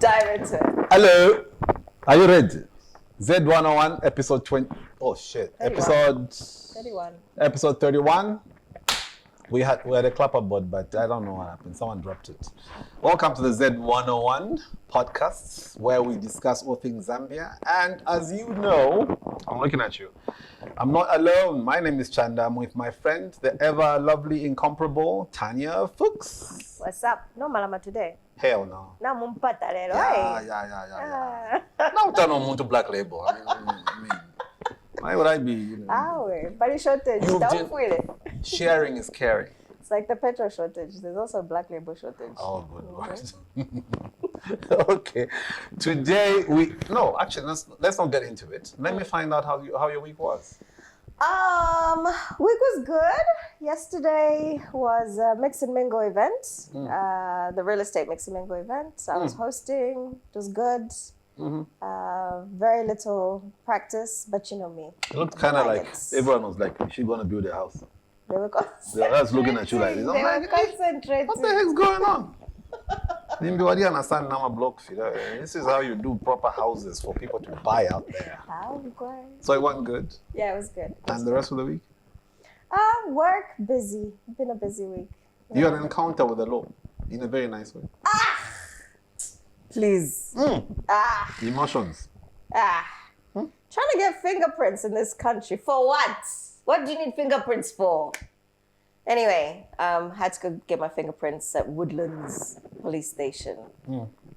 dive into it. Hello. Are you ready? ZED101 episode 20. Oh shit. 31. Episode 31. We had a clapper board, but I don't know what happened. Someone dropped it. Welcome to the ZED101 PODCAST, where we discuss all things Zambia. And as you know, I'm looking at you. I'm not alone. My name is Chanda. I'm with my friend, the ever lovely, incomparable Tanya Fuchs. What's up? No malama today. Hell no. Na mumpata lero. Yeah. Now turn on to Black Label. I mean, why would I be? You know, body shortage. Don't feel it. Sharing is caring. It's like the petrol shortage. There's also a Black Label shortage. Oh, good Lord. Okay. Today let's not get into it. Let me find out how your week was. Week was good. Yesterday was a mix and mingle event. The real estate mix and mingle event. I was hosting. It was good. Very little practice, but you know me. It looked kind of like everyone was like, "Is she gonna build a house?" They were concentrating. They were looking at you like this. They were concentrating. What the heck's going on? Nobody understand Nama block. This is how you do proper houses for people to buy out there. So it went good. Yeah, it was good. And the rest of the week? Work, busy. Been a busy week. You had an encounter with the law in a very nice way. Please. Emotions. Trying to get fingerprints in this country. For what? What do you need fingerprints for? Anyway, had to go get my fingerprints at Woodlands Police Station.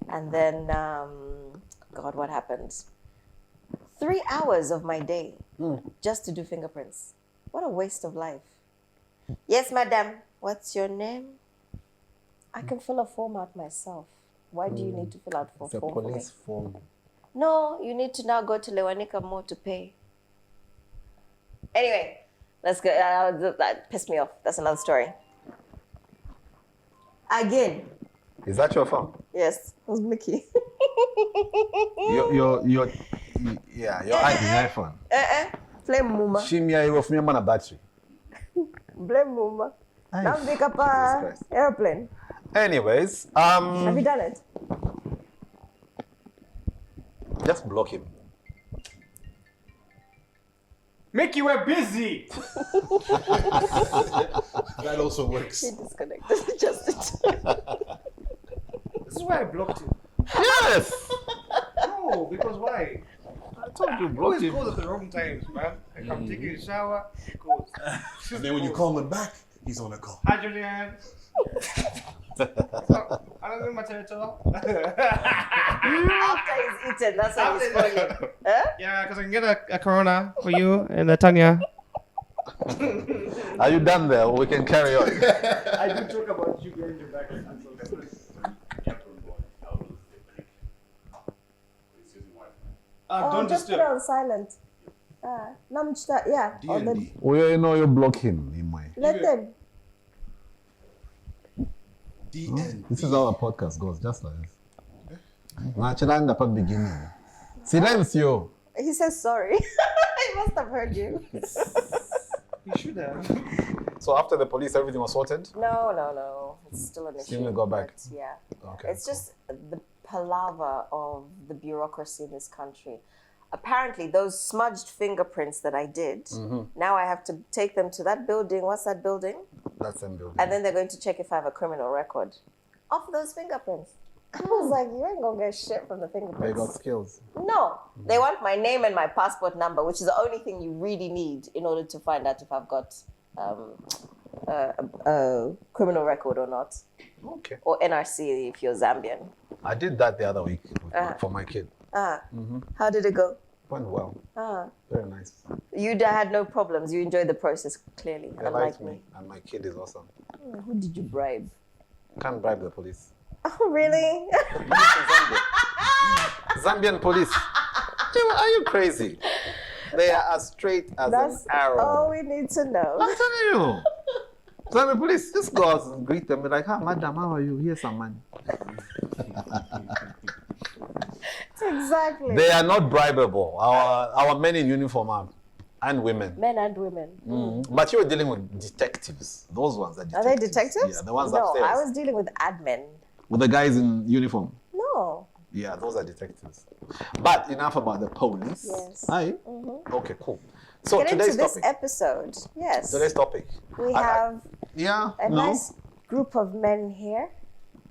And then, God, what happened? 3 hours of my day just to do fingerprints. What a waste of life. Yes, madam. What's your name? I can fill a form out myself. Why do you need to fill out It's a form police for me? form. No, you need to now go to Lewanika More to pay. Anyway, let's go. That pissed me off. That's another story. Again. Is that your phone? Yes, it was Mickey. your iPhone. Blame Muma. Shimia, you have a battery. Blame Muma. Now pick up an airplane. Anyways, have you done it? Just block him. Mickey, we're busy. That also works. He disconnected just in time. This is why I blocked you. Yes! No, because why? I told you, He block always him. calls at the wrong times, man. Like I'm taking a shower, he calls. And then when you call him back, he's on a call. Hi, Julian. I don't know my territory. After he's eaten, that's when he's calling. Yeah, because I can get a Corona for you and Tanya. Are you done there? We can carry on. I do talk about you behind your back. Don't just put it disturb. on silent. Yeah. Or the, D&D. We know you block him in my. let them. D&D. This is how a podcast goes, just like this. Nachilanda from beginning. Silencio. He says sorry. He must have heard you. You should have. So after the police, everything was sorted? No. It's still an issue. Still gonna go back? But, yeah. Okay. It's just the palaver of the bureaucracy in this country. Apparently, those smudged fingerprints that I did, now I have to take them to that building. What's that building? That's them building. And then they're going to check if I have a criminal record off those fingerprints. I was like, you ain't gonna get shit from the fingerprints. They got skills. No, they want my name and my passport number, which is the only thing you really need in order to find out if I've got a criminal record or not. Okay. Or NRC if you're Zambian. I did that the other week for my kid. How did it go? Went well. Very nice. You had no problems. You enjoyed the process, clearly, They liked me. And my kid is awesome. Who did you bribe? Can't bribe the police. Oh, really? Zambian police. Are you crazy? They are as straight as That's an arrow. all we need to know. I'm telling you. Zambian police, just go out and greet them. Be like, madam, how are you? Here's some money. Exactly. They are not bribable. Our men in uniform are, and women. Men and women. But you were dealing with detectives. Those ones are detectives. Are they detectives? Yeah, the ones no, upstairs. I was dealing with admin. With the guys in uniform. No, Yeah, those are detectives. But enough about the police. Yes. Aye. Okay, cool. So Get into today's this topic. episode. Yes. Today's topic. We have Yeah. a No. nice group of men here.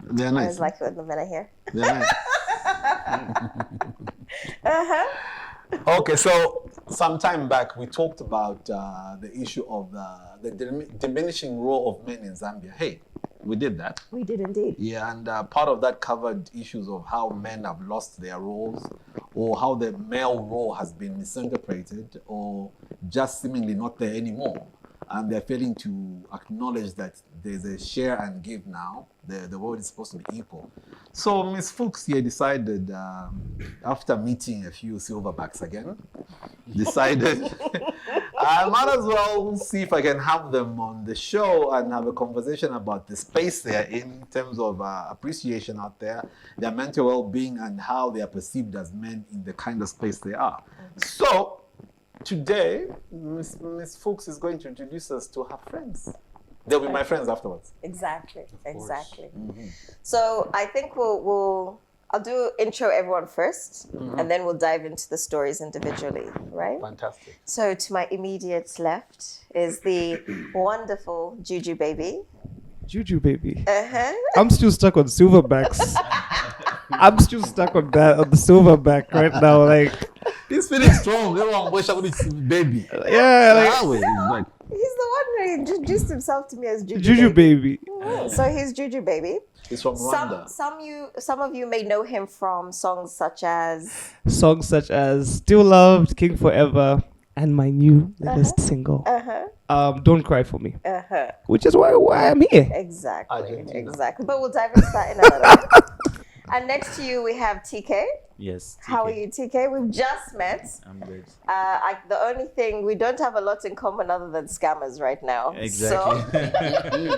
They're I nice. always like it when the men are here. They're nice. Okay, so some time back we talked about the issue of the diminishing role of men in Zambia. Hey, we did that. We did indeed. Yeah, and part of that covered issues of how men have lost their roles, or how the male role has been misinterpreted, or just seemingly not there anymore. And they're failing to acknowledge that there's a share and give now. The world is supposed to be equal. So Ms. Fuchs here decided, after meeting a few silverbacks again, decided I might as well see if I can have them on the show and have a conversation about the space they're in terms of appreciation out there, their mental well-being, and how they are perceived as men in the kind of space they are. So today, Miss Fuchs is going to introduce us to her friends. They'll be my friends afterwards. Exactly. So I think I'll do intro everyone first, and then we'll dive into the stories individually, right? Fantastic. So to my immediate left is the wonderful Juju baby. Juju baby. Uh-huh. I'm still stuck on silverbacks. I'm still stuck on the silverback right now. Like, He's feeling strong. Everyone wish I would be baby. yeah, That way, he's like, He's the one who introduced himself to me as like Juju, Juju baby. So he's Juju baby. he's from Rwanda. Some of you may know him from songs such as Songs such as "Still Loved," "King Forever," and my new latest single, "Don't Cry for Me," which is why I'm here. Exactly. But we'll dive into that in a little bit. And next to you we have TK. Yes. How are you, TK? We've just met. I'm good. The only thing, we don't have a lot in common other than scammers right now. Exactly. So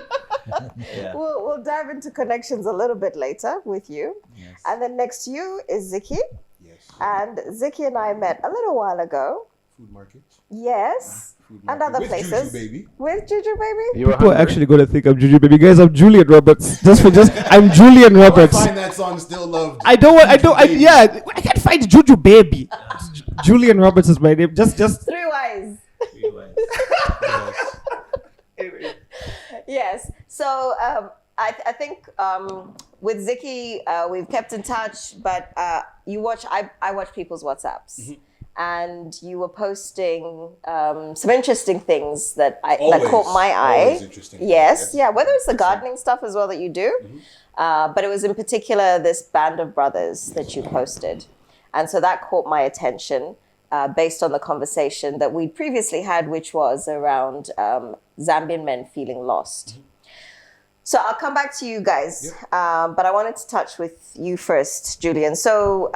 Yeah. we'll dive into connections a little bit later with you. Yes. And then next to you is Ziki. Yes. And Ziki and I met a little while ago. Food market. Yes. Food And market. other With places. Juju, baby. With Juju baby. You were People are hungry? actually gonna think I'm Juju baby. Guys, I'm Julian Roberts. I'm Julian Roberts. Find that song still loved. I can't find Juju baby. Julian Roberts is my name. Just 3 Y's. Yes. So I think with Ziki we've kept in touch, but I watch people's WhatsApps, and you were posting some interesting things that caught my eye. Always interesting. Yes, yeah. Whether it's the gardening stuff as well that you do, but it was in particular this band of brothers that you posted, and so that caught my attention. Based on the conversation that we'd previously had, which was around Zambian men feeling lost. So I'll come back to you guys, but I wanted to touch with you first, Julian. So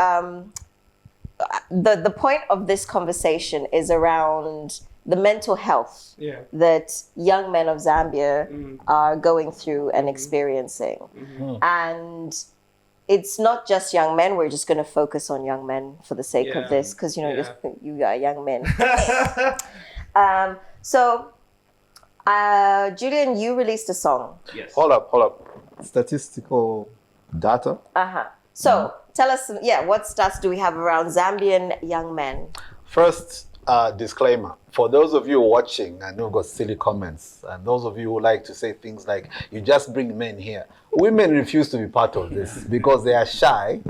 the point of this conversation is around the mental health that young men of Zambia are going through and experiencing. And it's not just young men. We're just going to focus on young men for the sake of this, because you are young men. So, Julian, you released a song. yes. Hold up. Statistical data. So, tell us, what stats do we have around Zambian young men? First, disclaimer. For those of you watching and who've got silly comments, and those of you who like to say things like, you just bring men here. Women refuse to be part of this because they are shy,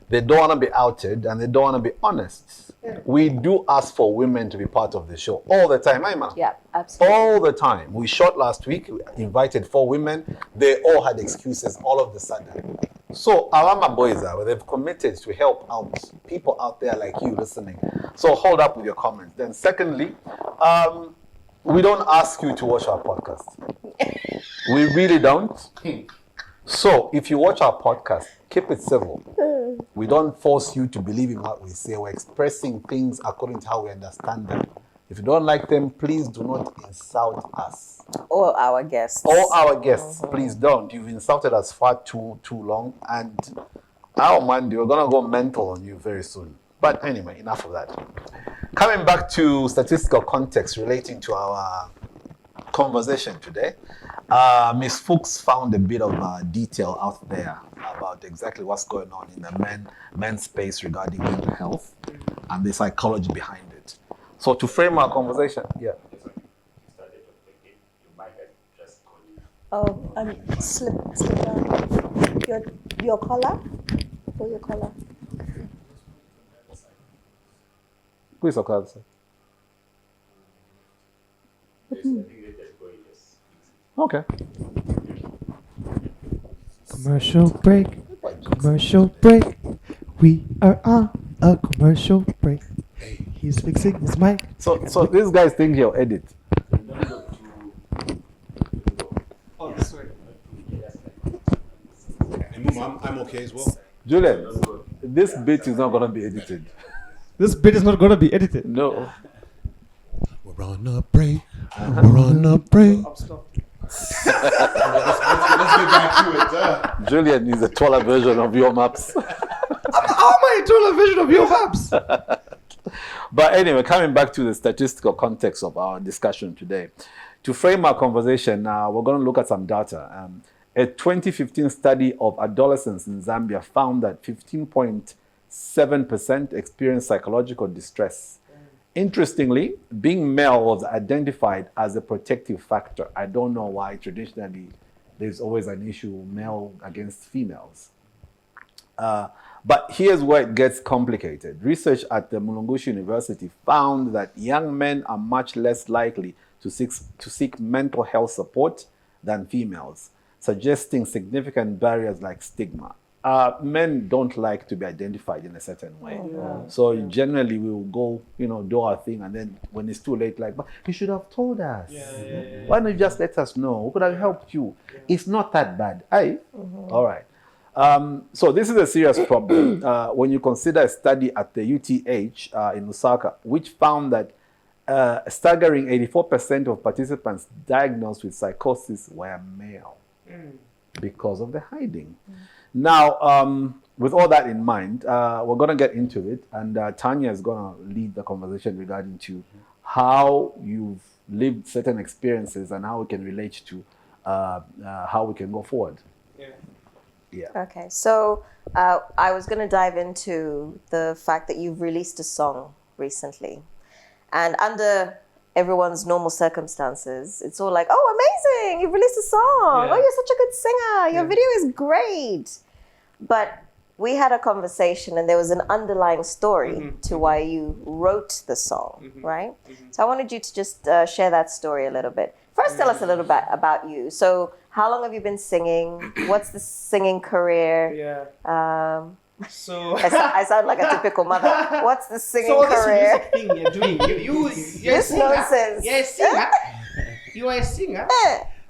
they don't want to be outed, and they don't want to be honest. We do ask for women to be part of the show all the time, Aima. Yeah, absolutely. All the time. We shot last week, we invited 4 women. They all had excuses all of the sudden. So Alama boys they've committed to help out people out there like you listening. So hold up with your comments. Then secondly, we don't ask you to watch our podcast. We really don't. So if you watch our podcast, keep it civil. We don't force you to believe in what we say. We're expressing things according to how we understand them. If you don't like them, please do not insult us. Or our guests. All our guests, please don't. You've insulted us far too long, and oh man, we're gonna go mental on you very soon. But anyway, enough of that. Coming back to statistical context relating to our conversation today. Ms. Fuchs found a bit of detail out there about exactly what's going on in the men's space regarding mental health and the psychology behind it. So to frame our conversation, yeah. Oh, slip down. Your collar? Pull your collar. Who's your collar, sir? Okay. Commercial break. Commercial break. We are on a commercial break. He's fixing his mic. So these guys think he'll edit. Oh, sorry. I'm okay as well. Julian, this bit is not going to be edited. This bit is not going to be edited. No. We're on a break. We're on a break. Let's Let's get back to it. Julian is a taller version of your maps. How am I a taller version of your maps? But anyway, coming back to the statistical context of our discussion today, to frame our conversation, we're going to look at some data. A 2015 study of adolescents in Zambia found that 15.7% experienced psychological distress. Interestingly, being male was identified as a protective factor. I don't know why traditionally there's always an issue male against females. But here's where it gets complicated. Research at the Mulungushi University found that young men are much less likely to seek mental health support than females, suggesting significant barriers like stigma. Men don't like to be identified in a certain way. So generally we will go, do our thing, and then when it's too late, like, but you should have told us. Why don't you just let us know? We could have helped you. It's not that bad. All right. So this is a serious problem when you consider a study at the UTH in Lusaka, which found that a staggering 84% of participants diagnosed with psychosis were male because of the hiding. Now, with all that in mind, we're going to get into it, and Tanya is going to lead the conversation regarding to how you've lived certain experiences and how we can relate to how we can go forward. Yeah. Okay, so I was going to dive into the fact that you've released a song recently. And under everyone's normal circumstances, it's all like, oh, amazing, you've released a song. Oh, you're such a good singer. Your video is great. But we had a conversation and there was an underlying story to why you wrote the song, right? So I wanted you to just share that story a little bit. First, tell us a little bit about you. So how long have you been singing? What's the singing career? So I sound like a typical mother. What's the singing career? This music thing you're doing, you're a This singer. nonsense. You're a singer. You are a singer.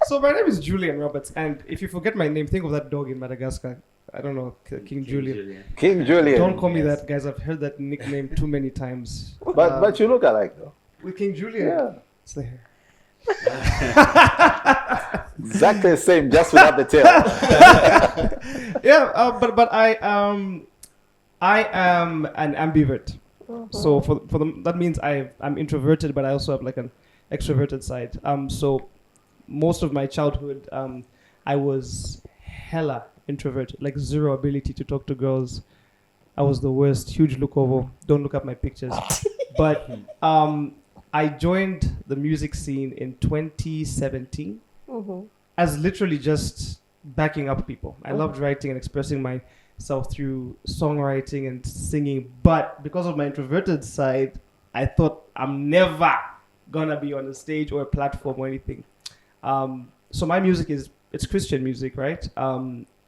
So my name is Julian Roberts, and if you forget my name, think of that dog in Madagascar. I don't know, King Julian. King Julian. Don't call me that, guys. I've heard that nickname too many times. But you look alike though. With King Julian. Yeah. It's the hair. Exactly the same, just without the tail. But I am an ambivert. So for them, that means I'm introverted, but I also have like an extroverted side. So most of my childhood, I was hella introverted, like zero ability to talk to girls. I was the worst, huge look over. Don't look at my pictures. But I joined the music scene in 2017 as literally just backing up people. I loved writing and expressing myself through songwriting and singing. But because of my introverted side, I thought I'm never gonna be on a stage or a platform or anything. So my music it's Christian music, right?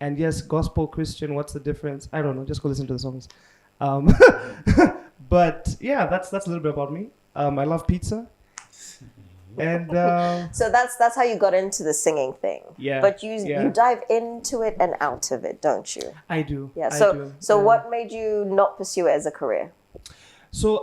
And yes, gospel Christian, what's the difference? I don't know, just go listen to the songs. But yeah, that's a little bit about me. I love pizza. And so that's how you got into the singing thing. Yeah. But you dive into it and out of it, don't you? I do. Yeah. I So what made you not pursue it as a career? So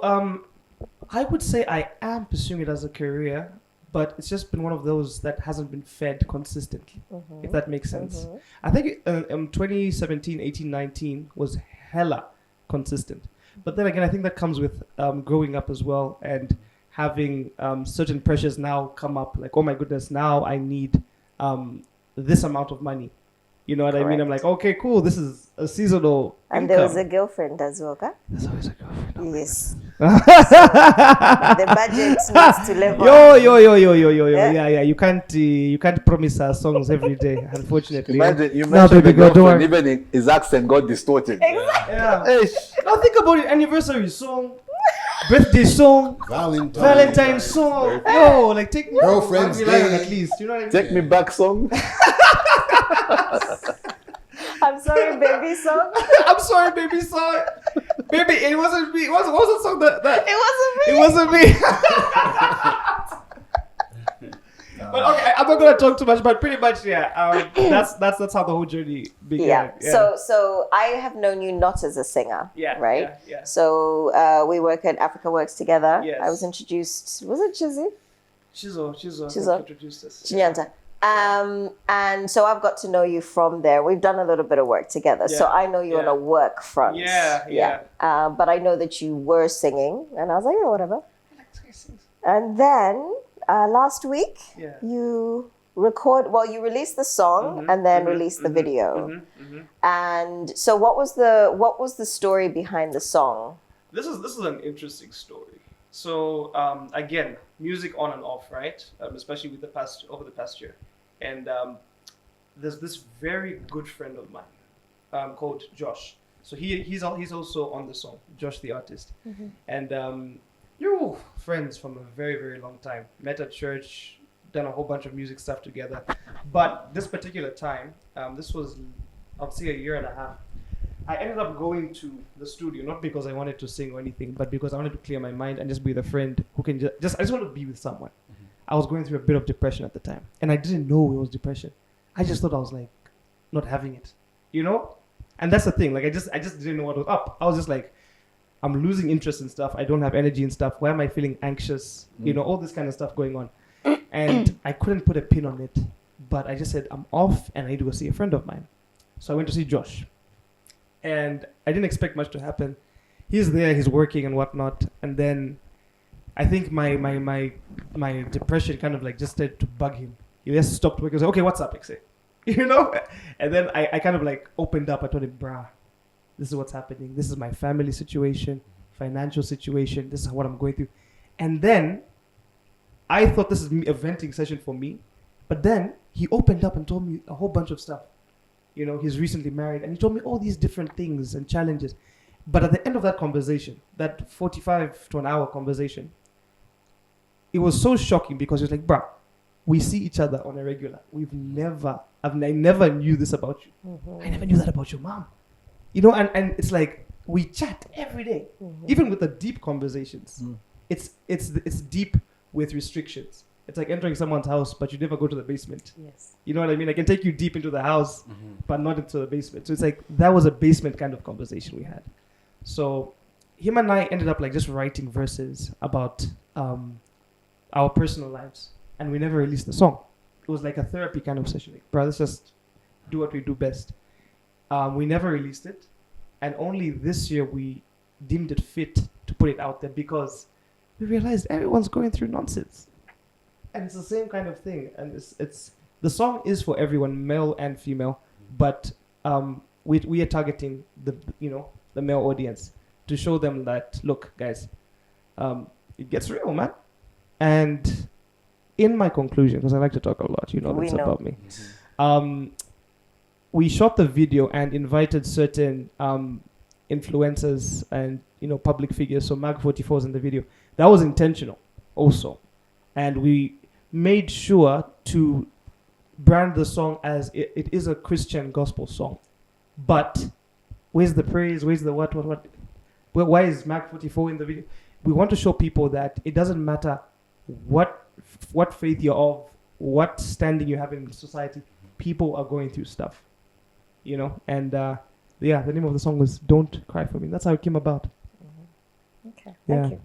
I would say I am pursuing it as a career, but it's just been one of those that hasn't been fed consistently, if that makes sense. I think 2017, 18, 19 was hella consistent. But then again, I think that comes with growing up as well and having certain pressures now come up, like, oh my goodness, now I need this amount of money. You know what I mean? I'm like, okay, cool. This is a seasonal And income. there was a girlfriend as well, okay? There's always a girlfriend. Oh Yes. The budget needs to live on. Yo. Yeah. Yeah. You can't promise her songs every day, unfortunately. Imagine, you No, mentioned baby the girl, don't girlfriend, worry. even his accent got distorted. Yeah. Hey, Now think about it: anniversary song, birthday song, Valentine's song. Yo, like take me Girlfriend's One Million Day. at least. You know what I mean? take me back song. I'm sorry, baby song. I'm sorry, baby song. Baby, it wasn't me. What was the song that It wasn't me. It wasn't me. But okay, I'm not gonna talk too much, but pretty much, yeah. That's how the whole journey began. Yeah. So I have known you not as a singer. Yeah, Right. yeah. So we work at Africa Works together. Yes. I was introduced. Was it Chizzy? Chizo introduced us. Chinyanta. And so I've got to know you from there. We've done a little bit of work together. So Yeah, I know you on yeah. a work front. Yeah. But I know that you were singing, and I was like, yeah, whatever. And then last week, Yeah. you released the song and then released the video. And so what was the story behind the song? This is an interesting story. So again, music on and off, right? Especially with over the past year, and there's this very good friend of mine called Josh. So he's also on the song, Josh the artist, and you're friends from a very, very long time. Met at church, done a whole bunch of music stuff together. But this particular time, this was, I'd say, a year and a half. I ended up going to the studio, not because I wanted to sing or anything, but because I wanted to clear my mind and just be with a friend who can I just wanted to be with someone. I was going through a bit of depression at the time, and I didn't know it was depression. I just thought I was like not having it, you know? And that's the thing, like I just didn't know what was up. I was just like, I'm losing interest in stuff. I don't have energy in stuff. Why am I feeling anxious? You know, all this kind of stuff going on. And I couldn't put a pin on it, but I just said, I'm off and I need to go see a friend of mine. So I went to see Josh. And I didn't expect much to happen. He's there, he's working and whatnot. And then I think my depression kind of like just started to bug him. He just stopped working. I was like, okay, what's up, Exe? You know? And then I kind of like opened up. I told him, brah, this is what's happening. This is my family situation, financial situation. This is what I'm going through. And then I thought this is a venting session for me. But then he opened up and told me a whole bunch of stuff. You know, he's recently married, and he told me all these different things and challenges. But at the end of that conversation, that 45 to an hour conversation, it was so shocking because he was like, bruh, we see each other on a regular. I never knew this about you. I never knew that about your mom. You know, and it's like, we chat every day, even with the deep conversations. It's deep with restrictions. It's like entering someone's house, but you never go to the basement. Yes. You know what I mean? I can take you deep into the house, but not into the basement. So it's like, that was a basement kind of conversation we had. So him and I ended up like just writing verses about our personal lives. And we never released the song. It was like a therapy kind of session. Like, bro, let's just do what we do best. We never released it. And only this year we deemed it fit to put it out there because we realized everyone's going through nonsense. And it's the same kind of thing. And it's the song is for everyone, male and female, but we are targeting the male audience to show them that, look, guys, it gets real, man. And in my conclusion, because I like to talk a lot, that's about me. We shot the video and invited certain influencers and public figures. So Mag 44 is in the video. That was intentional, also, and we made sure to brand the song as it is a Christian gospel song. But where's the praise? Where's the what? Why is Mag 44 in the video? We want to show people that it doesn't matter what faith you're of, what standing you have in society. People are going through stuff, And the name of the song was "Don't Cry for Me." That's how it came about. Okay, thank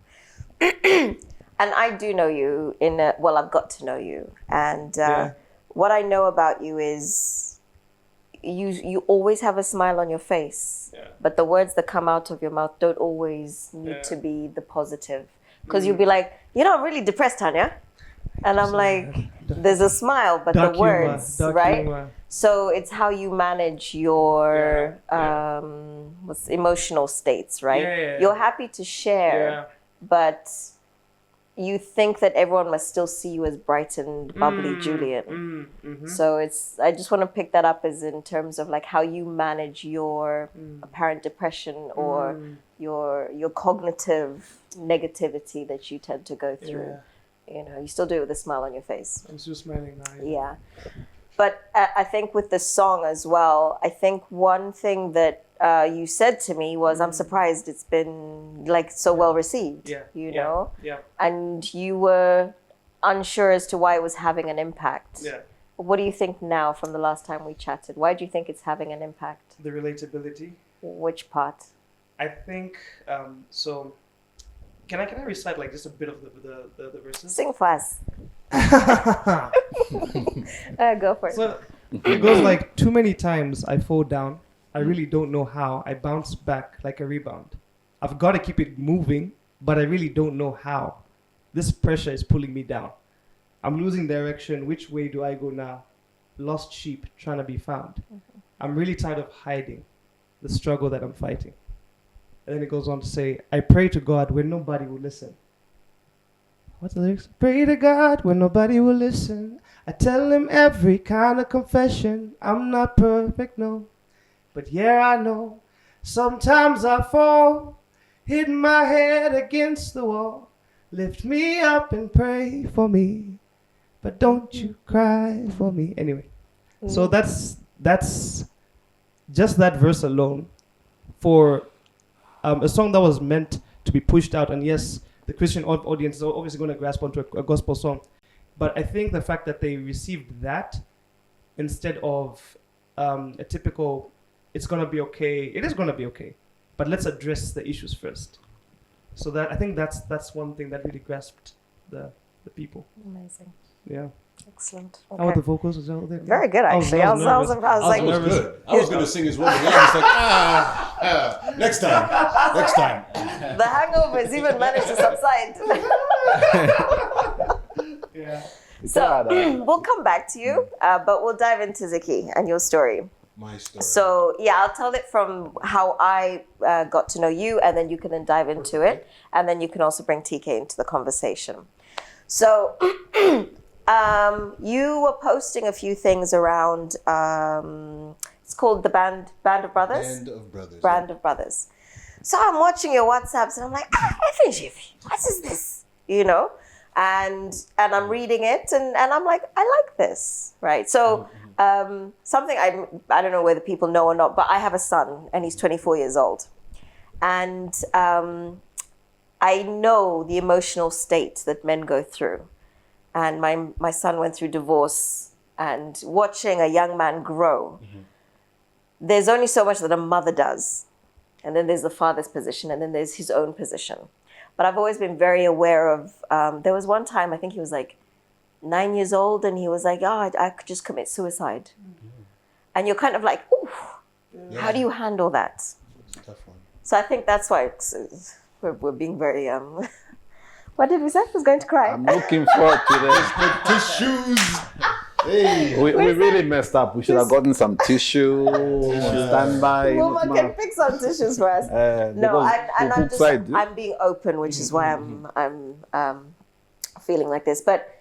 you. And I do know you I've got to know you. And what I know about you is you always have a smile on your face. Yeah. But the words that come out of your mouth don't always need to be the positive. Because you'll be like, I'm really depressed, Tanya. And I'm like, there's a smile, but the words, right? Humor. So it's how you manage your emotional states, right? Yeah. You're happy to share, but you think that everyone must still see you as bright and bubbly Julian. So I just want to pick that up as in terms of like how you manage your apparent depression or your cognitive negativity that you tend to go through. You still do it with a smile on your face. I'm still smiling now. Yeah. But I think with the song as well, I think one thing that you said to me was, I'm surprised it's been like so well received, you know? Yeah. And you were unsure as to why it was having an impact. Yeah. What do you think now from the last time we chatted? Why do you think it's having an impact? The relatability. Which part? I think, so, can I recite like just a bit of the verses? Sing for us. Go for it. So it goes like, too many times I fall down. I really don't know how. I bounce back like a rebound. I've got to keep it moving, but I really don't know how. This pressure is pulling me down. I'm losing direction. Which way do I go now? Lost sheep trying to be found. I'm really tired of hiding the struggle that I'm fighting. And then it goes on to say, I pray to God when nobody will listen. What's the lyrics? Pray to God when nobody will listen. I tell him every kind of confession. I'm not perfect, no. But yeah, I know. Sometimes I fall, hit my head against the wall. Lift me up and pray for me. But don't you cry for me. Anyway, so that's just that verse alone for a song that was meant to be pushed out. And yes, the Christian audience is obviously going to grasp onto a gospel song. But I think the fact that they received that instead of a typical, it's going to be okay. It is going to be okay. But let's address the issues first. So that I think that's one thing that really grasped the people. Amazing. Yeah. Excellent. How were the vocals? Was that Very good, actually. I was like, was good. I was going to sing as well, but then I was like, next time. the hangovers even managed to subside. Yeah. So we'll come back to you, but we'll dive into Ziki and your story. My story. So I'll tell it from how I got to know you, and then you can then dive into it, and then you can also bring TK into the conversation. So you were posting a few things around. It's called the Band of Brothers. Band of Brothers. So I'm watching your WhatsApps, and I'm like, what is this? And I'm reading it, and I'm like, I like this, right? So something I don't know whether people know or not, but I have a son, and he's 24 years old, and I know the emotional state that men go through, and my son went through divorce, and watching a young man grow, there's only so much that a mother does, and then there's the father's position, and then there's his own position. But I've always been very aware of, there was one time, I think he was like 9 years old, and he was like, I could just commit suicide. And you're kind of like, ooh, how do you handle that? It's a tough one. So I think that's why we're being very, what did we say? Who's going to cry? I'm looking forward to this. Tissues. Hey. We really messed up. We should have gotten some tissue. Standby. Woman can pick some tissues for us. No, I'm being open, which is why I'm feeling like this. But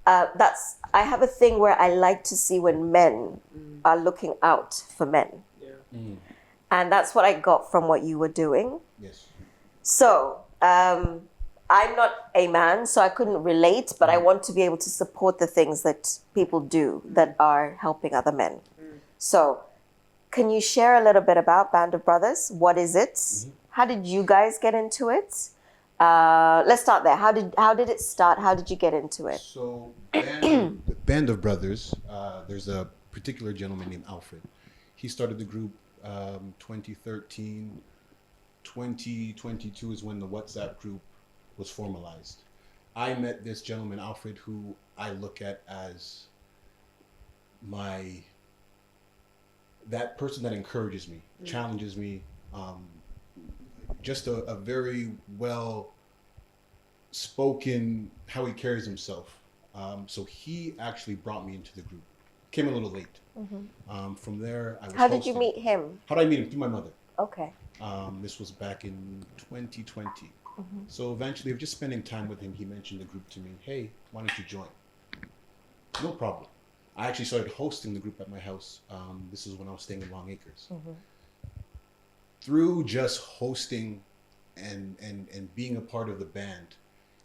I have a thing where I like to see when men are looking out for men. Yeah. And that's what I got from what you were doing. Yes. So I'm not a man, so I couldn't relate, but I want to be able to support the things that people do that are helping other men. So can you share a little bit about Band of Brothers? What is it? How did you guys get into it? Let's start there. How did it start? How did you get into it? So Band of Brothers, there's a particular gentleman named Alfred. He started the group 2013. 2022 is when the WhatsApp group was formalized. I met this gentleman, Alfred, who I look at as that person that encourages me, challenges me, just a very well spoken how he carries himself. So he actually brought me into the group. Came a little late. From there, I was How did hosting. you meet him? How did I meet him? Through my mother. Okay. This was back in 2020. So eventually, of just spending time with him, he mentioned the group to me. Hey, why don't you join? No problem. I actually started hosting the group at my house. This is when I was staying in Long Acres. Through just hosting and being a part of the band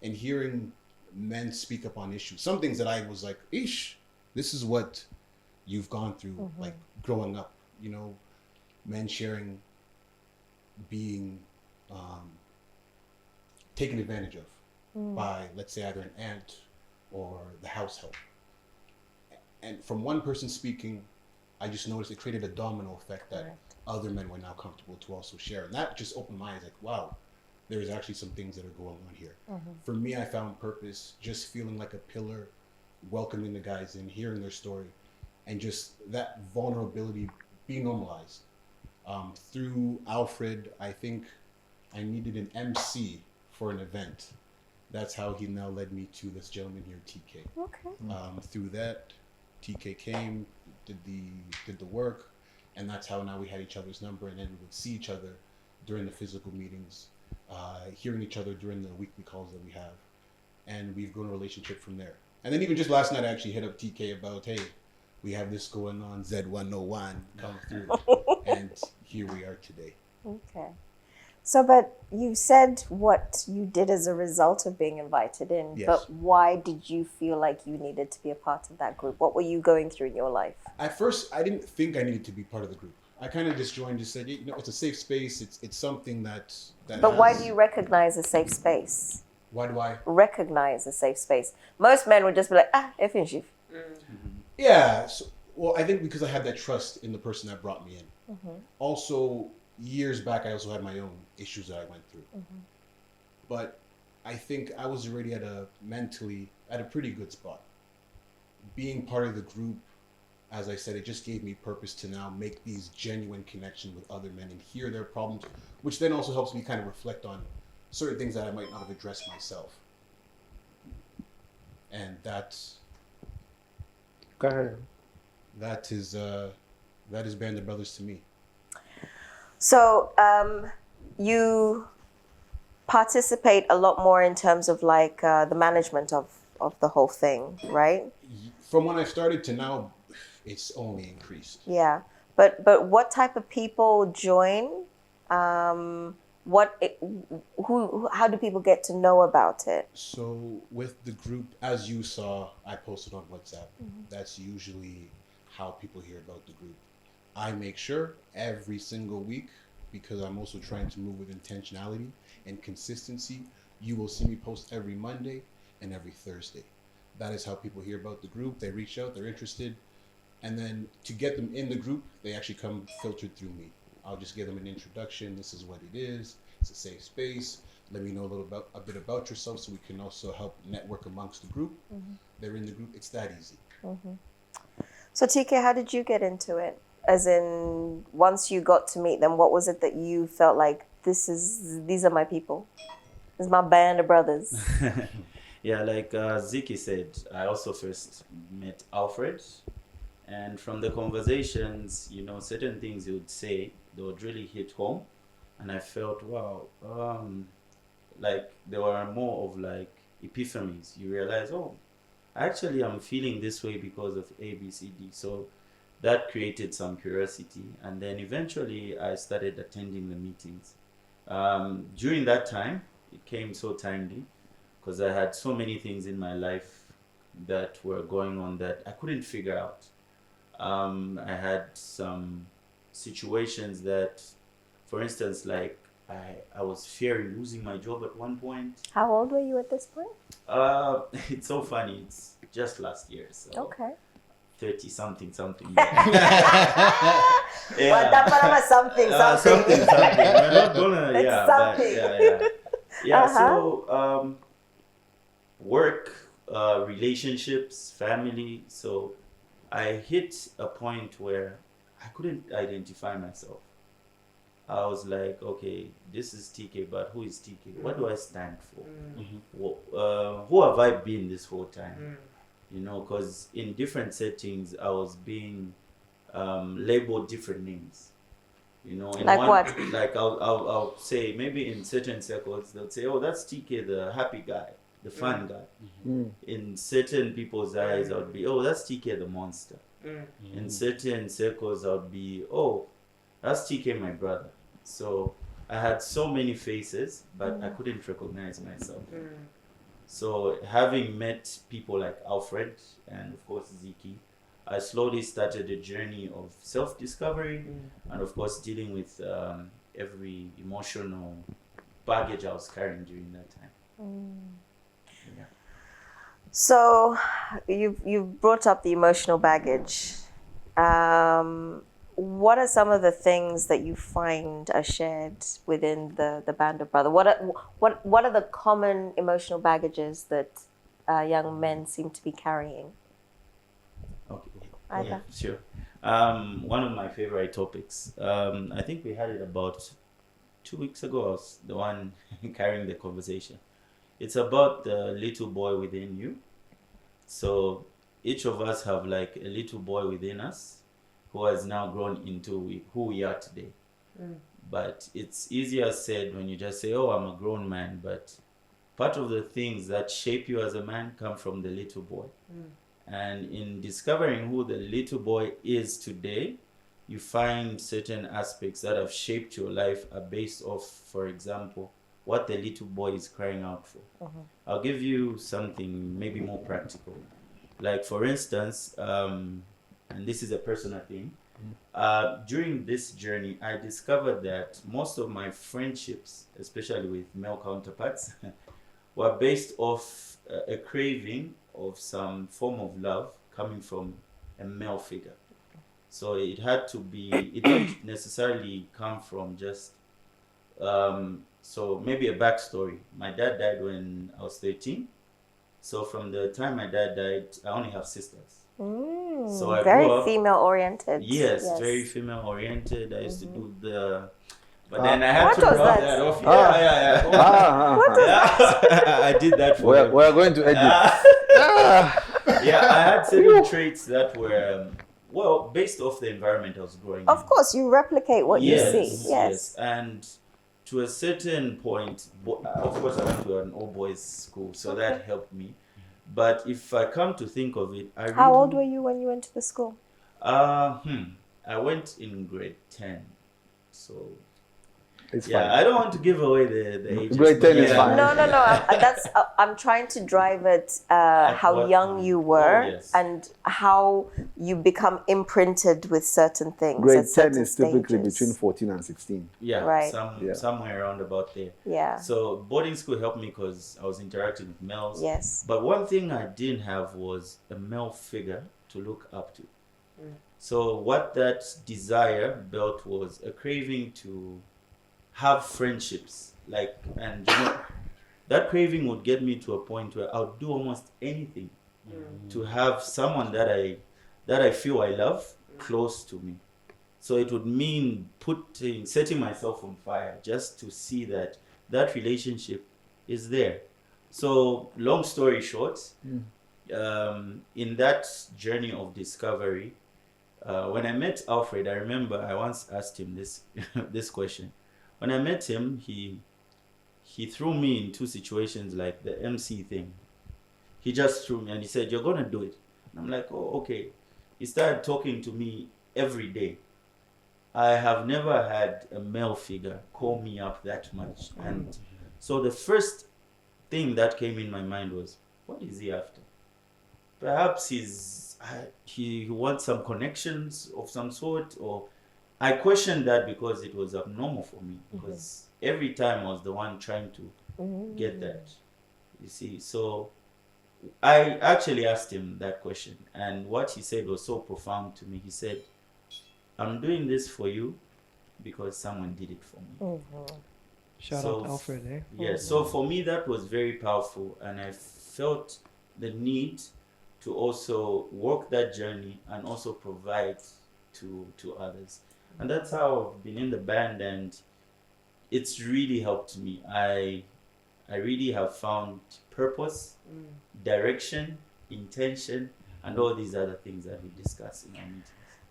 and hearing men speak up on issues, some things that I was like, ish, this is what you've gone through, like growing up, you know, men sharing being taken advantage of by, let's say, either an aunt or the house help. And from one person speaking, I just noticed it created a domino effect that other men were now comfortable to also share. And that just opened my eyes, like, wow, there is actually some things that are going on here. For me, I found purpose just feeling like a pillar, welcoming the guys in, hearing their story, and just that vulnerability being normalized. Through Alfred, I think I needed an MC for an event. That's how he now led me to this gentleman here, TK. Okay. Through that, TK came, did the work, and that's how now we had each other's number, and then we would see each other during the physical meetings, hearing each other during the weekly calls that we have, and we've grown a relationship from there. And then even just last night, I actually hit up TK about, hey, we have this going on, ZED101, come through, and here we are today. Okay. So, but you said what you did as a result of being invited in, Yes. but why did you feel like you needed to be a part of that group? What were you going through in your life? At first, I didn't think I needed to be part of the group. I kind of just joined, just said, you know, it's a safe space. It's something that But why do you recognize a safe space? Why do I? Recognize a safe space. Most men would just be like, effing shift. Yeah. So, well, I think because I had that trust in the person that brought me in. Also, years back, I also had my own issues that I went through. But I think I was already mentally at a pretty good spot. Being part of the group, as I said, it just gave me purpose to now make these genuine connections with other men and hear their problems, which then also helps me kind of reflect on certain things that I might not have addressed myself. And that's... Go ahead. That is Band of Brothers to me. So you participate a lot more in terms of like the management of the whole thing, right? From when I started to now, it's only increased. Yeah. But what type of people join? How do people get to know about it? So with the group, as you saw, I posted on WhatsApp. That's usually how people hear about the group. I make sure every single week, because I'm also trying to move with intentionality and consistency, you will see me post every Monday and every Thursday. That is how people hear about the group. They reach out, they're interested. And then to get them in the group, they actually come filtered through me. I'll just give them an introduction. This is what it is. It's a safe space. Let me know a bit about yourself so we can also help network amongst the group. They're in the group. It's that easy. So TK, how did you get into it? As in, once you got to meet them, what was it that you felt like, these are my people? This is my band of brothers. Yeah, like Ziki said, I also first met Alfred. And from the conversations, you know, certain things he would say, they would really hit home. And I felt, wow, like there were more of like epiphanies. You realize, oh, actually I'm feeling this way because of A, B, C, D. So that created some curiosity. And then eventually I started attending the meetings. During that time, it came so timely because I had so many things in my life that were going on that I couldn't figure out. I had some situations that, for instance, like I was fearing losing my job at one point. How old were you at this point? It's so funny. It's just last year. So Okay. 30 something. Yeah. Well, that something. Something. We're not gonna, It's yeah, something. but yeah. So work, relationships, family. So I hit a point where I couldn't identify myself. I was like, okay, this is TK, but who is TK? What do I stand for? Who have I been this whole time? You know, because in different settings, I was being labeled different names. You know, in Like one, what? like I'll say maybe in certain circles they'll say, oh, that's TK, the happy guy, the fun guy. In certain people's eyes, I would be, oh, that's TK, the monster. In certain circles, I would be, oh, that's TK, my brother. So I had so many faces, but I couldn't recognize myself. So having met people like Alfred and of course Ziki, I slowly started a journey of self-discovery and of course dealing with every emotional baggage I was carrying during that time. Yeah. So you've brought up the emotional baggage. What are some of the things that you find are shared within the band of brothers? What are the common emotional baggages that young men seem to be carrying? Okay. Either. Yeah, sure. One of my favorite topics. I think we had it about 2 weeks ago. I was the one carrying the conversation. It's about the little boy within you. So each of us have like a little boy within us who has now grown into who we are today. But it's easier said when you just say, oh, I'm a grown man. But part of the things that shape you as a man come from the little boy. And in discovering who the little boy is today, you find certain aspects that have shaped your life are based off, for example, what the little boy is crying out for. I'll give you something maybe more practical. Like for instance, and this is a personal thing, during this journey, I discovered that most of my friendships, especially with male counterparts, were based off a craving of some form of love coming from a male figure. So it had to be, it didn't necessarily come from just, so maybe a backstory. My dad died when I was 13. So from the time my dad died, I only have sisters. So I very grew up, female oriented. yes, very female oriented. I used to do the, but then I had What to was drop that? that off. Yeah. What is that? I did that for him. We're going to edit. Yeah, I had certain traits that were, well, based off the environment I was growing in. Of course, you replicate what you see. Yes. And to a certain point, of course, I went to an all-boys school, so that helped me. But if I come to think of it, I really... How old were you when you went to the school? I went in grade 10, so... It's yeah, fine. I don't want to give away the age. Grade 10 is fine. No. I'm trying to drive at how what- young you were yes. and how you become imprinted with certain things. Grade at 10 certain is typically stages. between 14 and 16. Yeah, Right. somewhere around about there. Yeah. So boarding school helped me because I was interacting with males. Yes. But one thing I didn't have was a male figure to look up to. So what that desire built was a craving to have friendships, like, and you know, that craving would get me to a point where I would do almost anything to have someone that I feel I love close to me. So it would mean setting myself on fire just to see that relationship is there. So long story short, in that journey of discovery, when I met Alfred, I remember I once asked him this question. When I met him, he threw me in two situations like the MC thing. He just threw me and he said, "You're gonna do it." And I'm like, "Oh, okay." He started talking to me every day. I have never had a male figure call me up that much. And so the first thing that came in my mind was, what is he after? Perhaps he wants some connections of some sort, or I questioned that because it was abnormal for me, because every time I was the one trying to get that, you see. So I actually asked him that question, and what he said was so profound to me. He said, "I'm doing this for you because someone did it for me." Shout So, out Alfred, eh? Yeah, so for me that was very powerful, and I felt the need to also walk that journey and also provide to others. And that's how I've been in the band, and it's really helped me. I really have found purpose, direction, intention, and all these other things that we discuss in our meetings.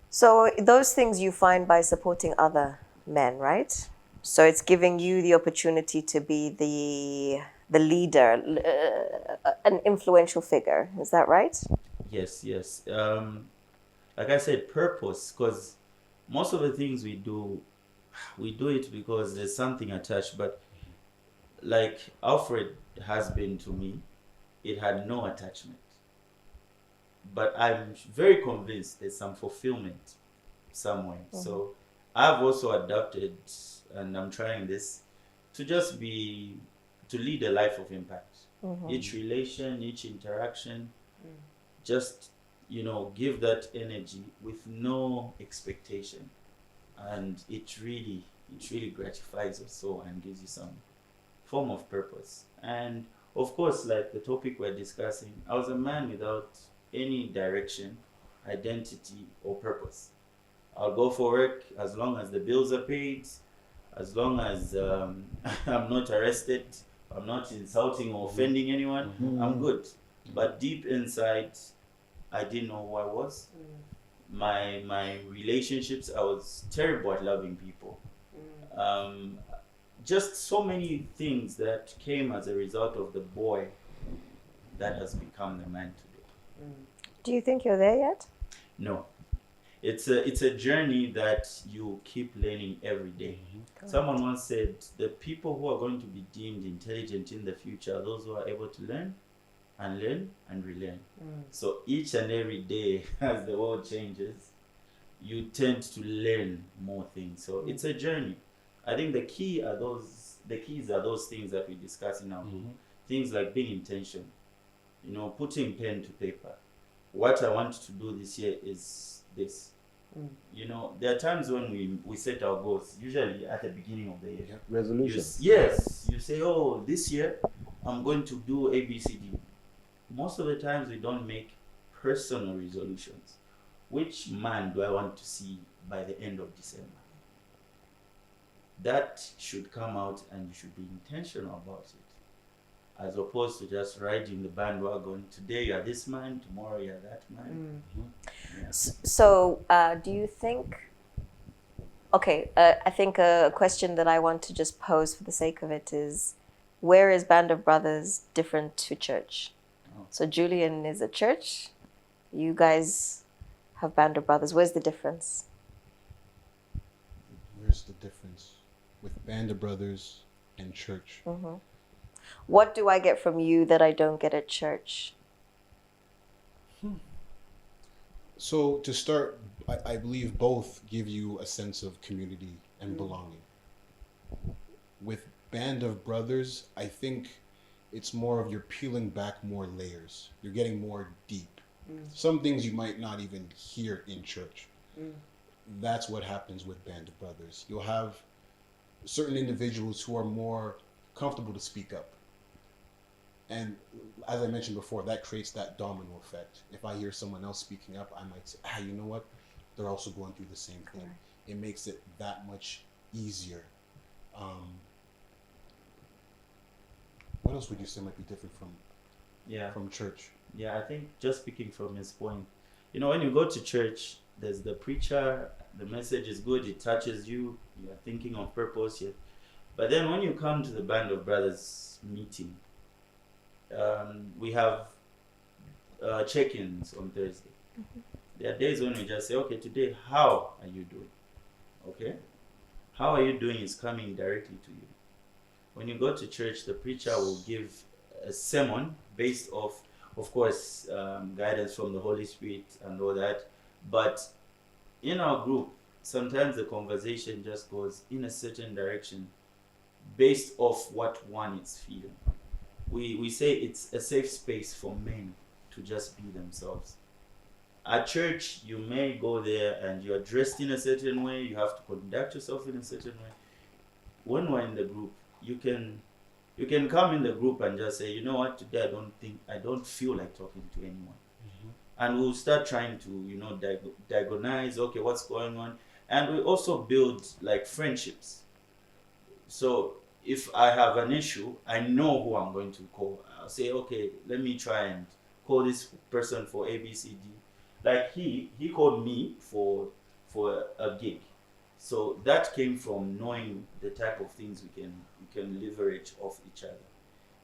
So those things you find by supporting other men, right? So it's giving you the opportunity to be the leader, an influential figure. Is that right? Yes. Like I said, purpose, because most of the things we do it because there's something attached. But like Alfred has been to me, it had no attachment. But I'm very convinced there's some fulfillment somewhere. So I've also adapted, and I'm trying this, to just to lead a life of impact. Each relation, each interaction, just, give that energy with no expectation. And it really gratifies your soul and gives you some form of purpose. And of course, like the topic we're discussing, I was a man without any direction, identity, or purpose. I'll go for work as long as the bills are paid, as long as I'm not arrested, I'm not insulting or offending anyone, I'm good. But deep inside, I didn't know who I was. My relationships, I was terrible at loving people. Just so many things that came as a result of the boy that has become the man today. Do you think you're there yet? No. It's a journey that you keep learning every day. Someone once said, the people who are going to be deemed intelligent in the future are those who are able to learn and relearn. So each and every day, as the world changes, you tend to learn more things. So it's a journey. I think the keys are those things that we discuss in our group. Things like being intentional, putting pen to paper. What I want to do this year is this. There are times when we set our goals, usually at the beginning of the year. Resolutions. You say, oh, this year I'm going to do A, B, C, D. Most of the times we don't make personal resolutions. Which man do I want to see by the end of December? That should come out, and you should be intentional about it, as opposed to just riding the bandwagon. Today you're this man, tomorrow you're that man. So do you think, I think a question that I want to just pose for the sake of it is, where is Band of Brothers different to church? So Julian is a church, you guys have Band of Brothers. Where's the difference? Where's the difference with Band of Brothers and church? What do I get from you that I don't get at church? So to start, I believe both give you a sense of community and belonging. With Band of Brothers, I think it's more of you're peeling back more layers. You're getting more deep. Some things you might not even hear in church. That's what happens with Band of Brothers. You'll have certain individuals who are more comfortable to speak up. And as I mentioned before, that creates that domino effect. If I hear someone else speaking up, I might say, you know what? They're also going through the same thing. It makes it that much easier. What else would you say might be different from church? Yeah, I think just speaking from his point, when you go to church, there's the preacher, the message is good, it touches you, you're thinking of purpose. But then when you come to the Band of Brothers meeting, we have check-ins on Thursday. There are days when we just say, okay, today, how are you doing? Okay? How are you doing is coming directly to you. When you go to church, the preacher will give a sermon based off, of course, guidance from the Holy Spirit and all that. But in our group, sometimes the conversation just goes in a certain direction based off what one is feeling. We say it's a safe space for men to just be themselves. At church, you may go there and you're dressed in a certain way, you have to conduct yourself in a certain way. When we're in the group, you can come in the group and just say, you know what, today I don't feel like talking to anyone. And we'll start trying to, diagnose, okay, what's going on. And we also build like friendships. So if I have an issue, I know who I'm going to call. I'll say, okay, let me try and call this person for ABCD. Like he called me for a gig. So that came from knowing the type of things we can leverage off each other.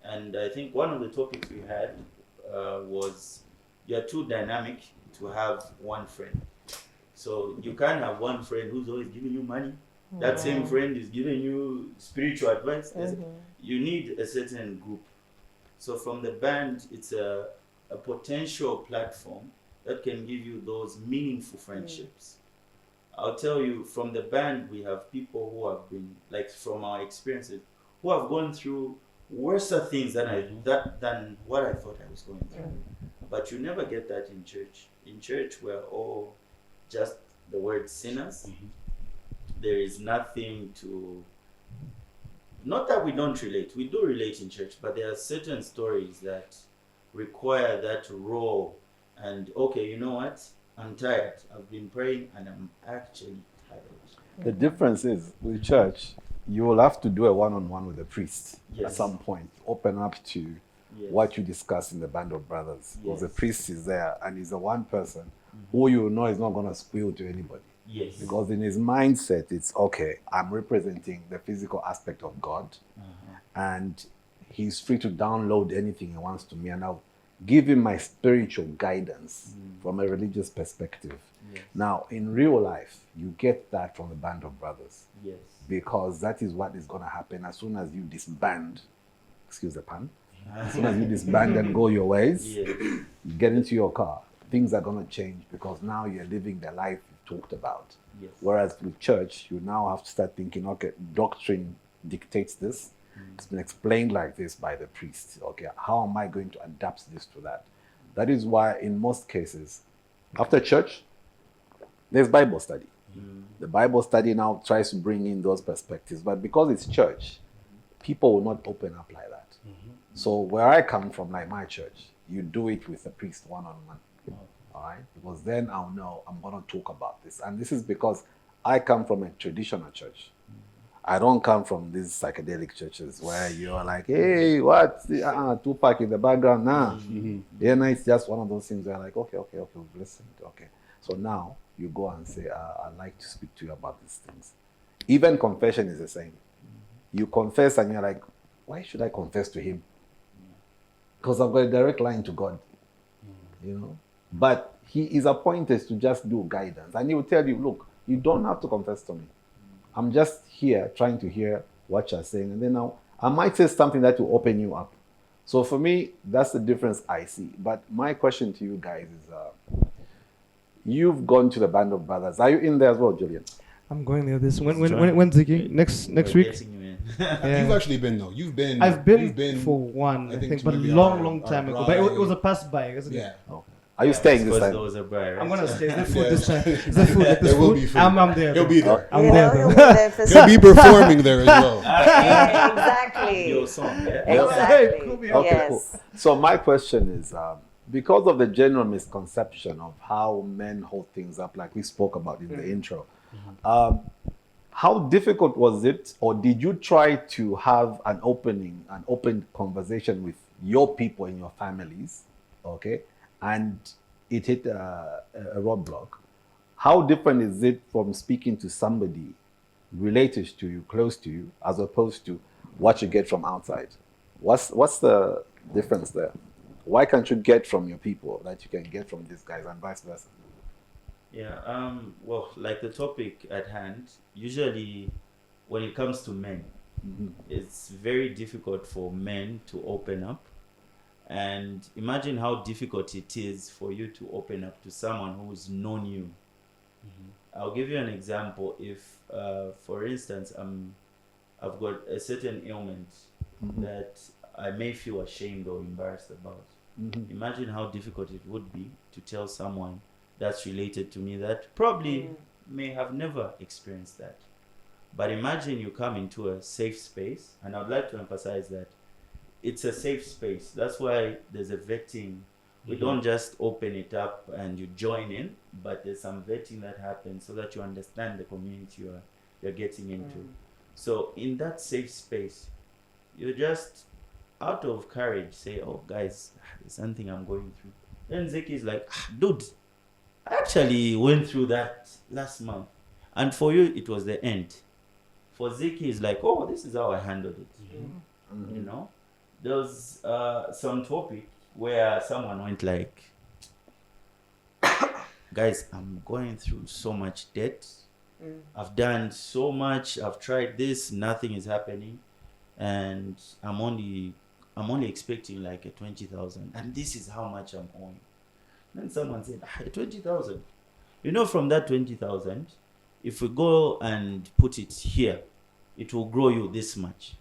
And I think one of the topics we had was you're too dynamic to have one friend. So you can't have one friend who's always giving you money. That same friend is giving you spiritual advice. You need a certain group. So from the band, it's a potential platform that can give you those meaningful friendships. I'll tell you, from the band, we have people who have been, like from our experiences, who have gone through worse things than what I thought I was going through. But you never get that in church. In church, we're all just the word sinners. There is nothing to, not that we don't relate, we do relate in church, but there are certain stories that require that raw and, okay, you know what? I'm tired. I've been praying and I'm actually tired. The difference is with church, you will have to do a one-on-one with the priest at Yes. some point. Open up to what you discuss in the band of brothers. Because the priest is there and he's the one person who you know is not going to squeal to anybody. Yes. Because in his mindset, it's okay, I'm representing the physical aspect of God and he's free to download anything he wants to me and I'll give him my spiritual guidance from a religious perspective. Yes. Now, in real life, you get that from the band of brothers. Yes. Because that is what is going to happen as soon as you disband, excuse the pun, as soon as you disband and go your ways, you get into your car, things are going to change because now you're living the life you talked about. Yes. Whereas with church, you now have to start thinking, okay, doctrine dictates this. It's been explained like this by the priest. Okay, how am I going to adapt this to that? That is why in most cases, after church, there's Bible study. The Bible study now tries to bring in those perspectives, but because it's church, people will not open up like that. So where I come from, like my church, you do it with the priest one-on-one. All right? Because then I'll know I'm going to talk about this. And this is because I come from a traditional church. I don't come from these psychedelic churches where you're like, hey, what? Tupac in the background. Nah. Then it's just one of those things where like, okay, we've listened. Okay. So now you go and say, I'd like to speak to you about these things. Even confession is the same. You confess and you're like, why should I confess to him? Because I've got a direct line to God. You know? But he is appointed to just do guidance. And he will tell you, look, you don't have to confess to me. I'm just here trying to hear what you're saying. And then now I might say something that will open you up. So for me, that's the difference I see. But my question to you guys is, you've gone to the band of brothers. Are you in there as well, Julian? I'm going there this when Ziggy next week. You've actually been though. I've been for one, I think, but a long time ago. But it was a pass by, isn't it? Yeah. Oh. Are you staying this time? There was a bride, right? I'm gonna stay. Is there food this time? Is there food? If there's There will food, be food. I'm there. He'll be there. I'm You there. know, Though. He'll be performing there as well. Yeah, exactly. Your song, yeah? Exactly. Cool, yeah. Okay, Yes. cool. So my question is, because of the general misconception of how men hold things up, like we spoke about in the intro, how difficult was it, or did you try to have an open conversation with your people in your families, okay, and it hit a roadblock? How different is it from speaking to somebody related to you, close to you, as opposed to what you get from outside? What's the difference there? Why can't you get from your people that you can get from these guys and vice versa? Yeah, well, like the topic at hand, usually when it comes to men, it's very difficult for men to open up. And imagine how difficult it is for you to open up to someone who's known you. I'll give you an example. If, for instance, I've got a certain ailment that I may feel ashamed or embarrassed about. Imagine how difficult it would be to tell someone that's related to me that probably may have never experienced that. But imagine you come into a safe space, and I'd like to emphasize that it's a safe space. That's why there's a vetting We don't just open it up and you join in, but there's some vetting that happens so that you understand the community you're getting into. So in that safe space, you just, out of courage, say, oh guys, there's something I'm going through. Then Zeki is like, dude, I actually went through that last month. And for you, it was the end. For Zeki, is like, oh, this is how I handled it. You know? There was some topic where someone went like, guys, I'm going through so much debt. I've done so much. I've tried this. Nothing is happening. And I'm only expecting like a 20,000. And this is how much I'm owing. Then someone said, 20,000. You know, from that 20,000, if we go and put it here, it will grow you this much.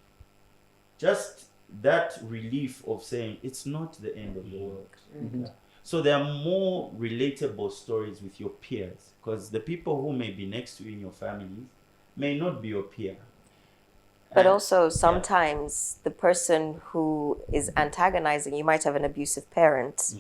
Just that relief of saying it's not the end of the world. So there are more relatable stories with your peers, because the people who may be next to you in your families may not be your peer. But also sometimes the person who is antagonizing, you might have an abusive parent.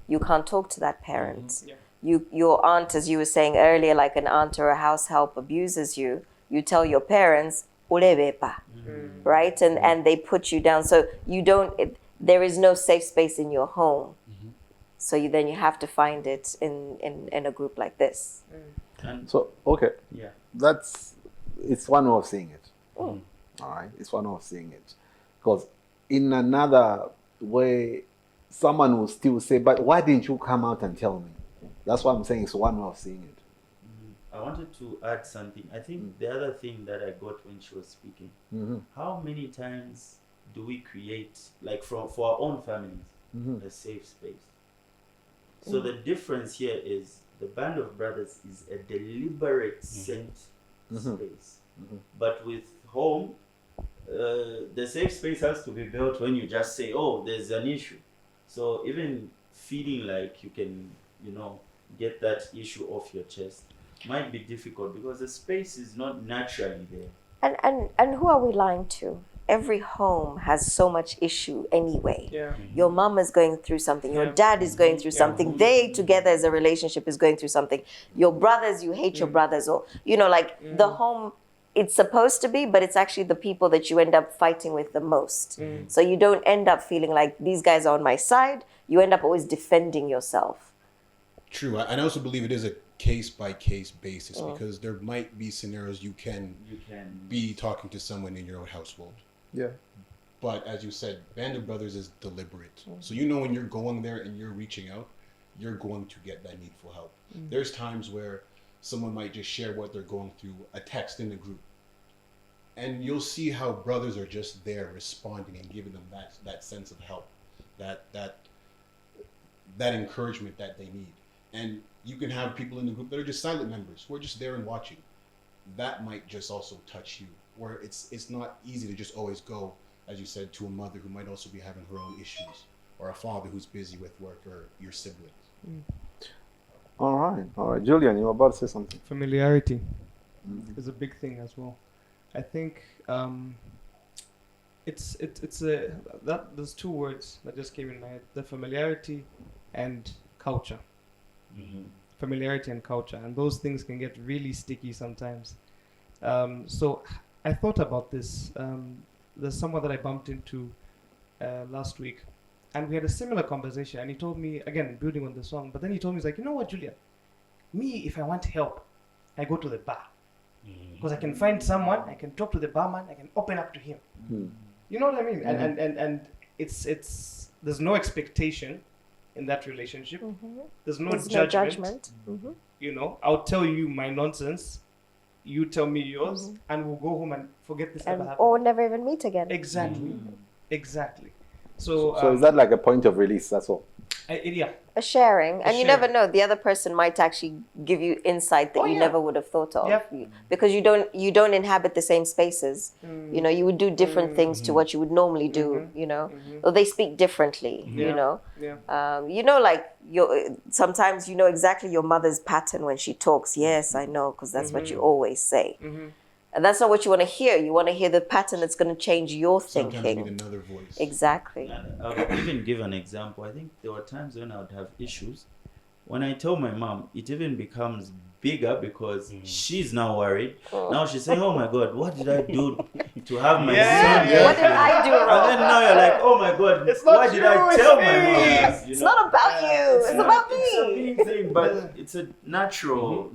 You can't talk to that parent. Your aunt, as you were saying earlier, like an aunt or a house help abuses you. You tell your parents, right? And they put you down. So there is no safe space in your home. So then you have to find it in a group like this. So, okay. Yeah. It's one way of seeing it. All right? It's one way of seeing it. Because in another way, someone will still say, but why didn't you come out and tell me? That's what I'm saying. It's one way of seeing it. I wanted to add something. I think the other thing that I got when she was speaking, how many times do we create, like for our own families, a safe space? So the difference here is the Band of Brothers is a deliberate set space. But with home, the safe space has to be built when you just say, oh, there's an issue. So even feeling like you can, get that issue off your chest might be difficult because the space is not naturally there. And who are we lying to? Every home has so much issue anyway. Your mom is going through something. Your dad is going through something. They together as a relationship is going through something. Your brothers, you hate your brothers, or the home, it's supposed to be, but it's actually the people that you end up fighting with the most. So you don't end up feeling like these guys are on my side. You end up always defending yourself. True. And I also believe it is a case-by-case basis because there might be scenarios you can be talking to someone in your own household. Yeah. But as you said, Band of Brothers is deliberate. So when you're going there and you're reaching out, you're going to get that needful help. There's times where someone might just share what they're going through, a text in the group. And you'll see how brothers are just there responding and giving them that sense of help, that encouragement that they need. And you can have people in the group that are just silent members who are just there and watching. That might just also touch you, where it's not easy to just always go, as you said, to a mother who might also be having her own issues, or a father who's busy with work, or your siblings. All right. Julian, you were about to say something. Familiarity is a big thing as well. I think there's two words that just came in my head: the familiarity and culture. Familiarity and culture, and those things can get really sticky sometimes. So I thought about this. There's someone that I bumped into last week, and we had a similar conversation, and he told me, again, building on the song, but then he told me, he's like, you know what, Julian, me, if I want help, I go to the bar, because I can find someone, I can talk to the barman, I can open up to him. You know what I mean? And it's there's no expectation in that relationship. There's no judgment. I'll tell you my nonsense, you tell me yours, and we'll go home and forget this ever happened. Or never even meet again. Exactly. So is that like a point of release? That's all. A sharing, and you never know, the other person might actually give you insight that you never would have thought of, because you don't inhabit the same spaces. You would do different things to what you would normally do. Or they speak differently. Like sometimes exactly your mother's pattern when she talks. Yes, I know, because that's what you always say. And that's not what you want to hear. You want to hear the pattern that's going to change your Sometimes you thinking. need another voice. Exactly. And I'll even give an example. I think there were times when I would have issues. When I tell my mom, it even becomes bigger because she's now worried. Now she's saying, "Oh my God, what did I do to have my son?" What did I do And wrong? then now you're like, "Oh my God, It's not why did I you, tell it's my mom?" me. this?" It's not about you. It's about It's a me. big thing, but it's a natural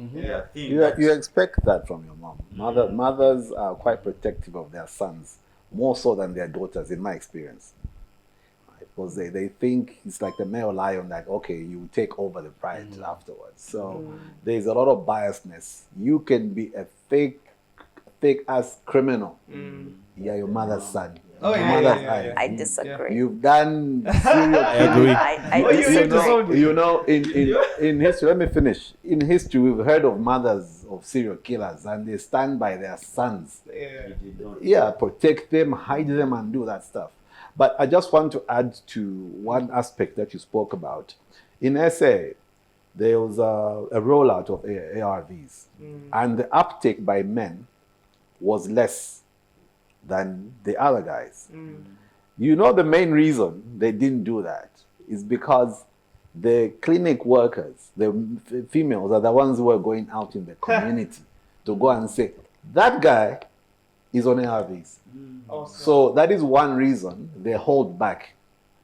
thing. You expect that from your mom. Mothers are quite protective of their sons, more so than their daughters, in my experience. Because they think it's like the male lion that, okay, you take over the pride afterwards. So there's a lot of biasness. You can be a fake ass criminal. Yeah, your mother's son. Oh, Your yeah, mother's yeah, eye. yeah. I disagree. You've done serial I agree. I Oh, you disagree. disowned it. You know, in history, let me finish. In history, we've heard of mothers of serial killers, and they stand by their sons. Yeah. Yeah, protect them, hide them, and do that stuff. But I just want to add to one aspect that you spoke about. In SA, there was a rollout of ARVs, and the uptake by men was less than the other guys. You know, the main reason they didn't do that is because the clinic workers, the females, are the ones who are going out in the community to go and say, that guy is on ARVs. So that is one reason they hold back.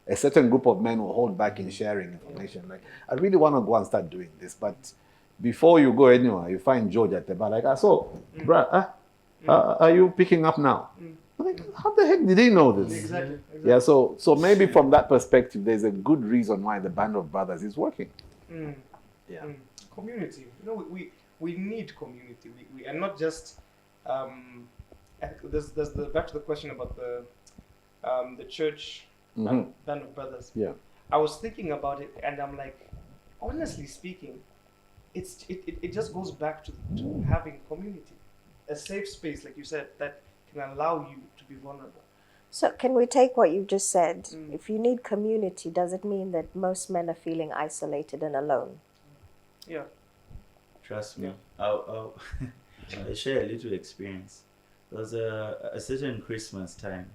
A certain group of men will hold back in sharing information. Like, I really want to go and start doing this, but before you go anywhere, you find George at the bar. Like, bruh, are you picking up now? Like, how the heck did he know this? Exactly. Yeah, so maybe from that perspective, there's a good reason why the Band of Brothers is working. Yeah. Community. You know, we need community. We are not just. There's the back to the question about the church Band of Brothers. Yeah. I was thinking about it, and I'm like, honestly speaking, it just goes back to having community, a safe space, like you said, that can allow you to be vulnerable. So can we take what you just said? If you need community, does it mean that most men are feeling isolated and alone? Yeah. Trust me. I'll share a little experience. There was a certain Christmas time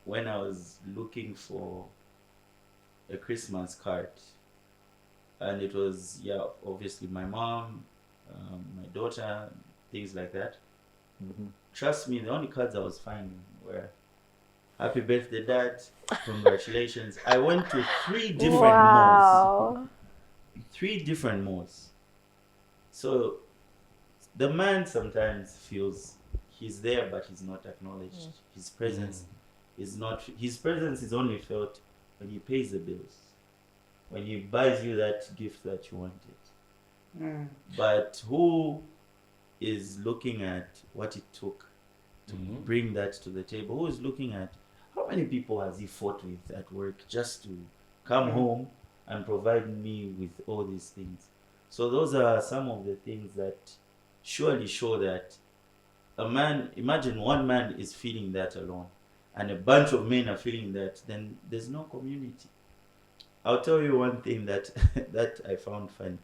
when I was looking for a Christmas card. And it was, obviously my mom, my daughter, things like that. Trust me, the only cards I was finding were happy birthday, Dad, congratulations. I went to 3 different malls. 3 different malls. So the man sometimes feels he's there, but he's not acknowledged. His presence is only felt when he pays the bills, when he buys you that gift that you wanted. But who is looking at what it took to bring that to the table? Who is looking at how many people has he fought with at work just to come home and provide me with all these things? So those are some of the things that surely show that a man, imagine one man is feeling that alone and a bunch of men are feeling that, then there's no community. I'll tell you one thing that that I found funny.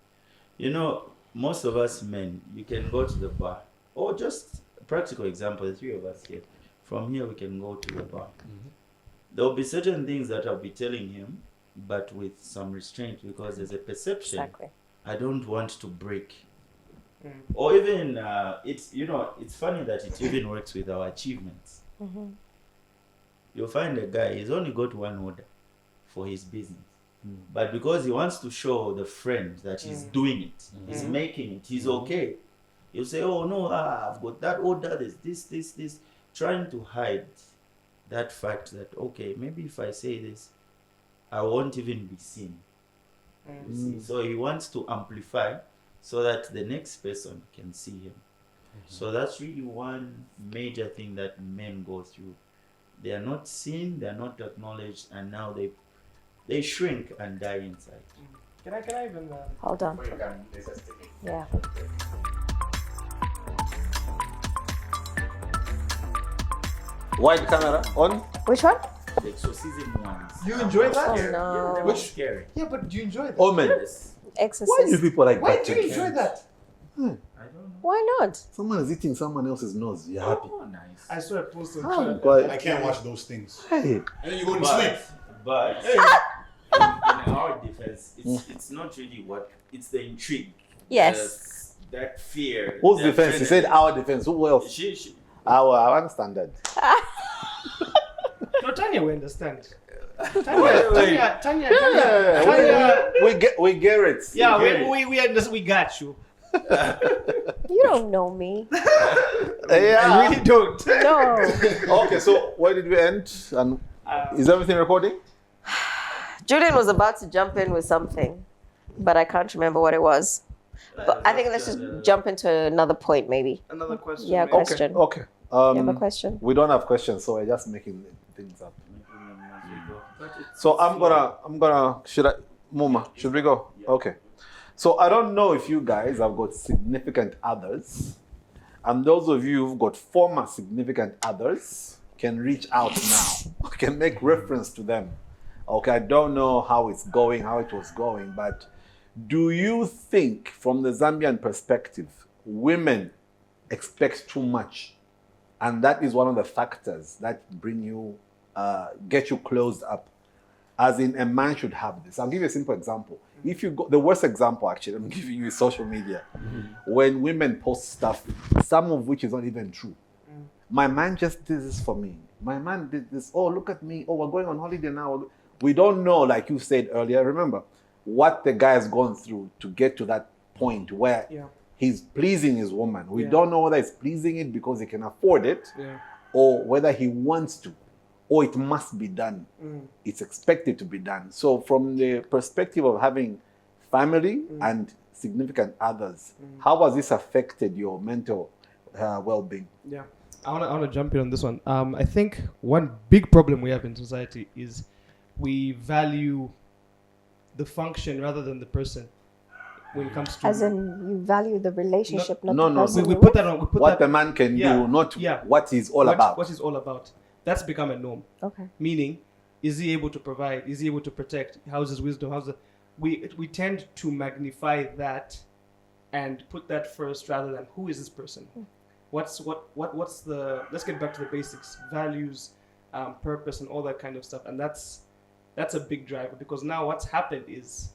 You know, most of us men, you can go to the bar, or just a practical example, the 3 of us here. From here, we can go to the bar. There will be certain things that I'll be telling him, but with some restraint, because there's a perception. Exactly. I don't want to break. Or even, it's funny that it even works with our achievements. You'll find a guy, he's only got 1 order for his business. But because he wants to show the friend that he's doing it, he's making it, he's okay. He'll say, oh no, I've got that order, there's this, trying to hide that fact that, okay, maybe if I say this, I won't even be seen. You see? So he wants to amplify so that the next person can see him. So that's really one major thing that men go through. They are not seen, they are not acknowledged, and now they shrink and die inside. Can I even... Hold on. Yeah. Wide camera on. Which one? The exorcism ones. You enjoy that? Oh Yeah, no. they were scary. Yeah, but do you enjoy that? Omen. Yes. Exorcist. Why do people like Why that? do you enjoy that? I don't know. Why not? Someone is eating someone else's nose. You're happy. Oh, nice. I saw a post on Oh, Twitter. God. I can't watch those things. Hey. And then you go to sleep. But in our defense, it's not really it's the intrigue. Yes. That fear. Whose that defense? He said our defense. Who else? She. I understand that. No, Tanya, we understand. Wait. Tanya. We get it. Yeah, We get it. we understand. We got you. You don't know me. Yeah. I really don't. No. Okay, so where did we end? And is everything recording? Julian was about to jump in with something, but I can't remember what it was. But I think let's just jump into another point, maybe. Another question. Yeah, maybe? question. Okay. You have a question? We don't have questions, so we're just making things up. So I'm gonna should we go? Okay. So I don't know if you guys have got significant others, and those of you who've got former significant others can reach out now. Can make reference to them. Okay, I don't know how it was going, but do you think from the Zambian perspective, women expect too much? And that is one of the factors that get you closed up. As in, a man should have this. I'll give you a simple example. If you go, the worst example actually, I'm giving you is social media. When women post stuff, some of which is not even true. My man just did this for me. My man did this. Oh, look at me. Oh, we're going on holiday now. We don't know, like you said earlier, remember, what the guy has gone through to get to that point where he's pleasing his woman. We don't know whether he's pleasing it because he can afford it or whether he wants to. Or it must be done. It's expected to be done. So from the perspective of having family and significant others, how has this affected your mental well-being? Yeah, I want to jump in on this one. I think one big problem we have in society is we value the function rather than the person when it comes to... As in, you value the relationship, not the No. person. we put that on... What the man can do, not what he's all about. What he's all about. That's become a norm. Okay. Meaning, is he able to provide? Is he able to protect? How's his wisdom? We tend to magnify that and put that first rather than who is this person? What's the... Let's get back to the basics. Values, purpose, and all that kind of stuff. And that's a big driver, because now what's happened is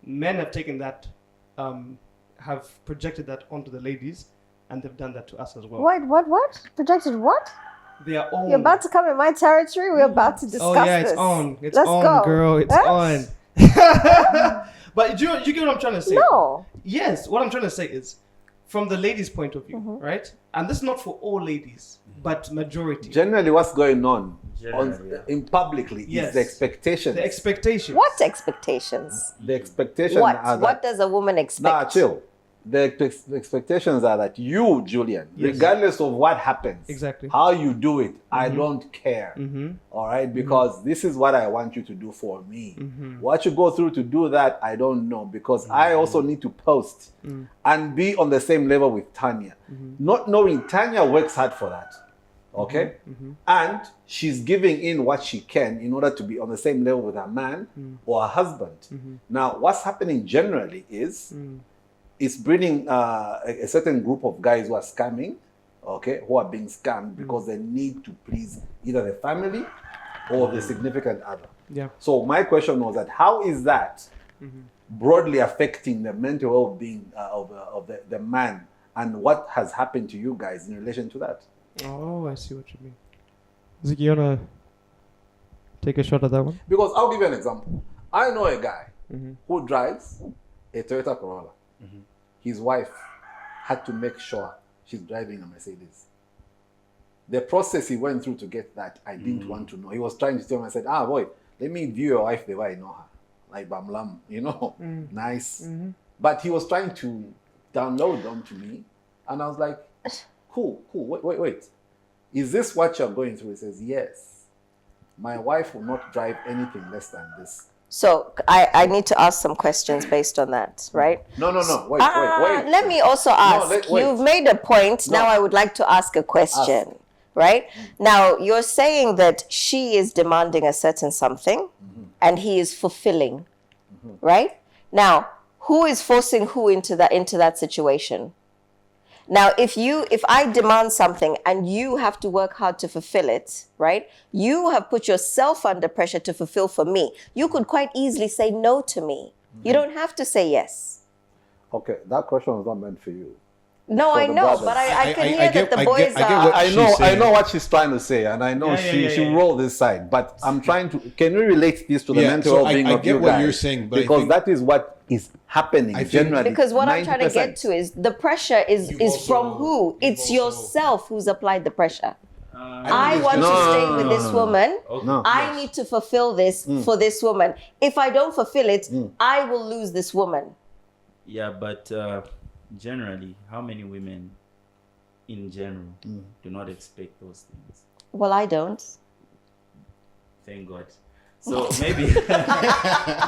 men have taken that, have projected that onto the ladies, and they've done that to us as well. What? Projected what? Their own... You're about to come in my territory. We're about to discuss it's this. on. It's Let's on, go. girl. It's What? on. But do you get what I'm trying to say? No. Yes, what I'm trying to say is, from the ladies' point of view, right? And this is not for all ladies, but majority. Generally, what's going on Generally, in publicly is the expectations. The expectations. What expectations? The expectations What? are that... What does a woman expect? Nah, chill. The expectations are that you, Julian, regardless of what happens, Exactly. how you do it, I don't care. All right? Because this is what I want you to do for me. What you go through to do that, I don't know. Because I also need to post and be on the same level with Tanya. Not knowing Tanya works hard for that. Okay? And she's giving in what she can in order to be on the same level with her man or her husband. Now, what's happening generally is... It's breeding a certain group of guys who are scamming, okay, who are being scammed because they need to please either the family or the significant other. Yeah. So my question was that how is that broadly affecting the mental well-being of the man, and what has happened to you guys in relation to that? Oh, I see what you mean. Ziki, you wanna take a shot at that one? Because I'll give you an example. I know a guy who drives a Toyota Corolla. His wife had to make sure she's driving a Mercedes. The process he went through to get that, I didn't want to know. He was trying to tell me, I said, boy, let me view your wife the way I know her. Like Bamlam, nice. But he was trying to download onto me. And I was like, cool, wait. Is this what you're going through? He says, yes. My wife will not drive anything less than this. So I need to ask some questions based on that, right? No. Wait. Let me also ask. wait. You've made a point. No. Now I would like to ask a question, right? Now you're saying that she is demanding a certain something, and he is fulfilling, right? Now, who is forcing who into that situation? Now, if I demand something and you have to work hard to fulfill it, right? You have put yourself under pressure to fulfill for me. You could quite easily say no to me. You don't have to say yes. Okay, that question was not meant for you. No, for I the know, brothers. but I can hear I get- that the I boys get- I get are... what- I she's know saying. what she's trying to say, and I know she rolled this side, but I'm trying to. Can we relate this to the Yeah, mental so well-being I of get you what guys? you're saying, but I because think- that is what is happening I think- generally. Because what I'm trying to 90%. get to is the pressure is from also- who? you've It's also- yourself who's applied the pressure. I it's want just- to stay with this woman. Okay. No. I need to fulfill this for this woman. If I don't fulfill it, I will lose this woman. Yeah, but generally, how many women in general do not expect those things? Well, I don't. Thank God. So maybe,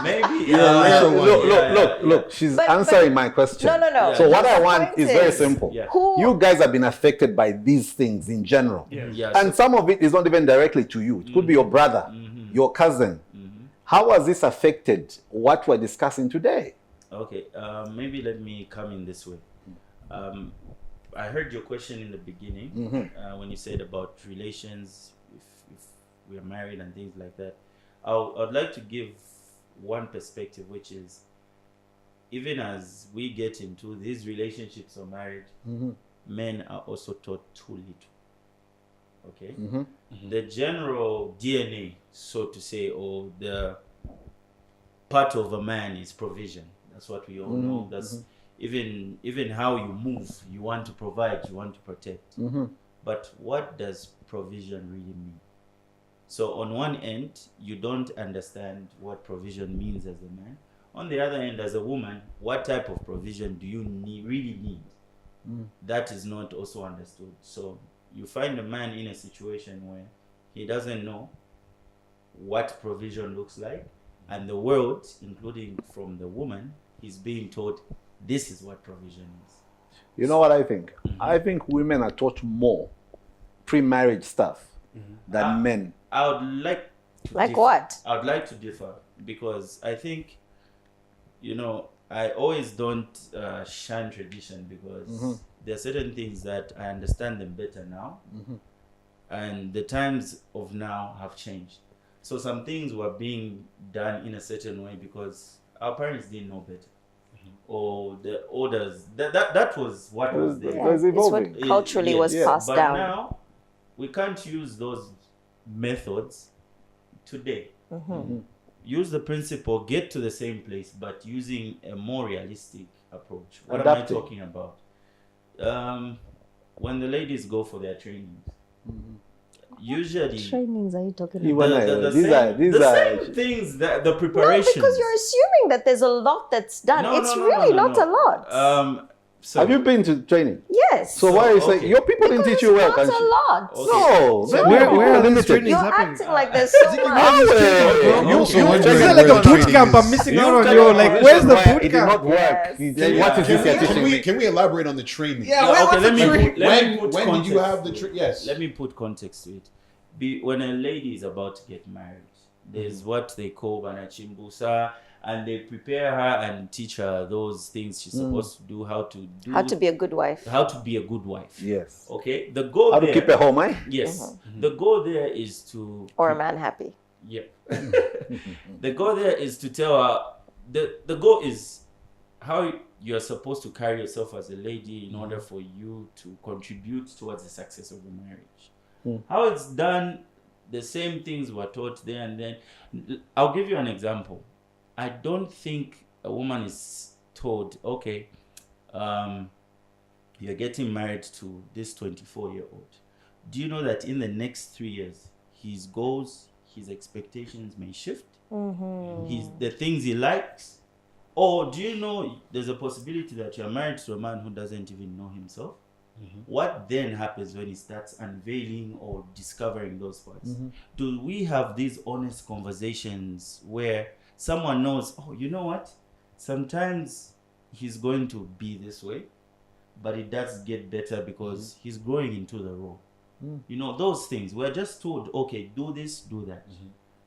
maybe. Look. She's But- answering my question. No. Yeah. So what I The want point is very is- simple. Yeah. Who? You guys have been affected by these things in general. Yeah, And so- some of it is not even directly to you. It could be your brother, your cousin. How has this affected what we're discussing today? Okay, maybe let me come in this way. I heard your question in the beginning when you said about relations, if we're married and things like that. I'd like to give one perspective, which is even as we get into these relationships or marriage, men are also taught too little. Okay? The general DNA, so to say, or the part of a man is provision. That's what we all know. That's even how you move. You want to provide, you want to protect. But what does provision really mean? So on one end, you don't understand what provision means as a man. On the other end, as a woman, what type of provision do you really need? That is not also understood. So you find a man in a situation where he doesn't know what provision looks like, and the world, including from the woman, is being told this is what provision is. You know what I think? I think women are taught more pre-marriage stuff than men. I would like to Like differ. what? I would like to differ because I think, I always don't shun tradition because there are certain things that I understand them better now, and the times of now have changed. So some things were being done in a certain way because our parents didn't know better, or the orders. That was what was there. Yeah. It's It's evolving. what culturally Yes, was passed but down. now we can't use those methods today. Use the principle, get to the same place, but using a more realistic approach. What Adapting. am I talking about? When the ladies go for their trainings, usually Trainings are you talking You about? wanna- the these are same things, the Well, preparations. because you're assuming that there's a lot that's done. It's really not a lot. So Have you been to training? Yes. So why are you okay. saying your people didn't Because teach you well? it's Can not she- a lot. Okay. No, So they're where are these limited. trainings You're happening? acting like there's so much. Hey, I'm also you- wondering Is you- that like where a the boot training camp? is. I'm missing you out on tell you. me Like, position where's the where boot it did camp? not work. Yes. What is this you're teaching me? Can we elaborate on the training? Yeah, okay, let me When put did context you have the to it. yes? Let me put context to it. When a lady is about to get married, there's what they call banachimbusa, and they prepare her and teach her those things she's supposed to do, how How to be a good wife. how to be a good wife. Yes. Okay, the goal How to there, keep a home, eh? yes, the goal there is to Or a man happy. yeah. The goal there is to tell her the goal is how you're supposed to carry yourself as a lady in order for you to contribute towards the success of the marriage. How it's done, the same things were taught there and then. I'll give you an example. I don't think a woman is told, okay, you're getting married to this 24-year-old. Do you know that in the next 3 years, his goals, his expectations may shift? The things he likes? Or do you know there's a possibility that you're married to a man who doesn't even know himself? What then happens when he starts unveiling or discovering those parts? Do we have these honest conversations where someone knows, oh, you know what? Sometimes he's going to be this way, but it does get better because he's growing into the role. You know, those things. We're just told, okay, do this, do that.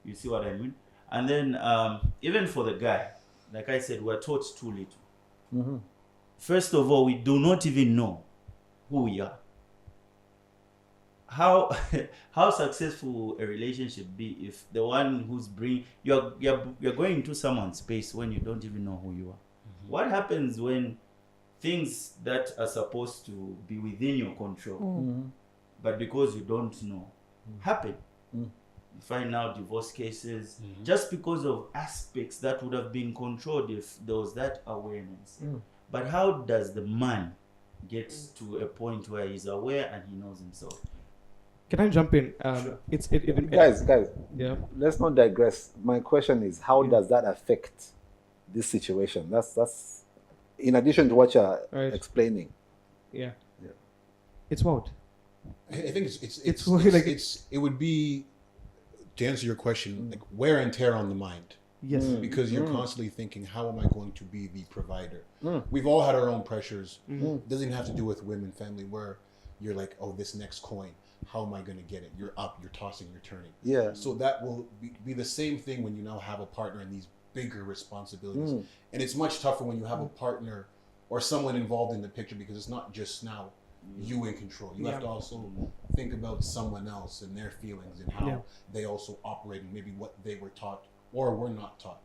You see what I mean? And then even for the guy, like I said, we're taught too little. First of all, we do not even know who we are. How how successful a relationship be if the one who's you're going into someone's space when you don't even know who you are? What happens when things that are supposed to be within your control, but because you don't know, happen? You find out divorce cases just because of aspects that would have been controlled if there was that awareness. But how does the man get to a point where he's aware and he knows himself? Can I jump in? Sure. Guys. Yeah. Let's not digress. My question is, how does that affect this situation? That's in addition to what you're explaining. Yeah. It's what? I think it would be, to answer your question, like wear and tear on the mind. Yes. Because you're constantly thinking, how am I going to be the provider? We've all had our own pressures. It doesn't have to do with women, family, where you're like, oh, this next coin, how am I going to get it? You're up, you're tossing, you're turning. Yeah. So that will be the same thing when you now have a partner and these bigger responsibilities. And it's much tougher when you have a partner or someone involved in the picture, because it's not just now you in control. You have to also think about someone else and their feelings and how they also operate and maybe what they were taught or were not taught.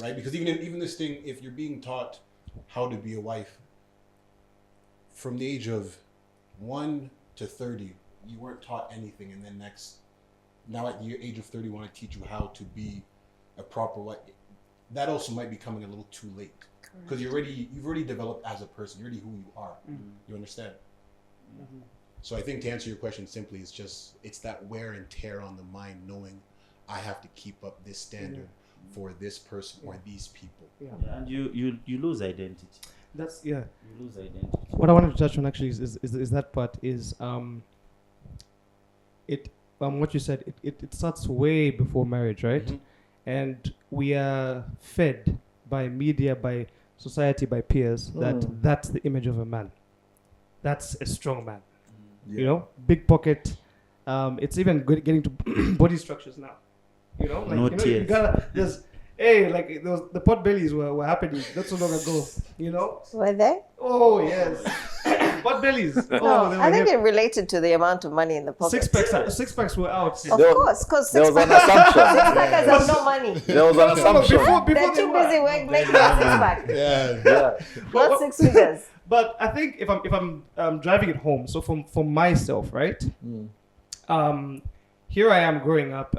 Right? Because even this thing, if you're being taught how to be a wife from the age of 1 to 30, you weren't taught anything, and then now at the age of 30 want to teach you how to be a proper wife. That also might be coming a little too late, because you've already developed as a person. You're already who you are. You understand? So I think to answer your question simply, it's that wear and tear on the mind, knowing I have to keep up this standard for this person or these people. And you lose identity. You lose identity. What I wanted to touch on actually is that part is what you said, it starts way before marriage, right? And we are fed by media, by society, by peers that that's the image of a man. That's a strong man. You know, big pocket. It's even good getting to body structures now. You know, like you gotta just the pot bellies were happening not so long ago. You know, were they? Oh yes, pot bellies. I think it related to the amount of money in the pocket. Six packs were out. Of course, because there was an assumption. Six-packers have no money. There was an assumption. Before They're too busy making a six-pack. Yeah. Not 6 figures. But I think if I'm driving it home, so for myself, right? Here I am growing up.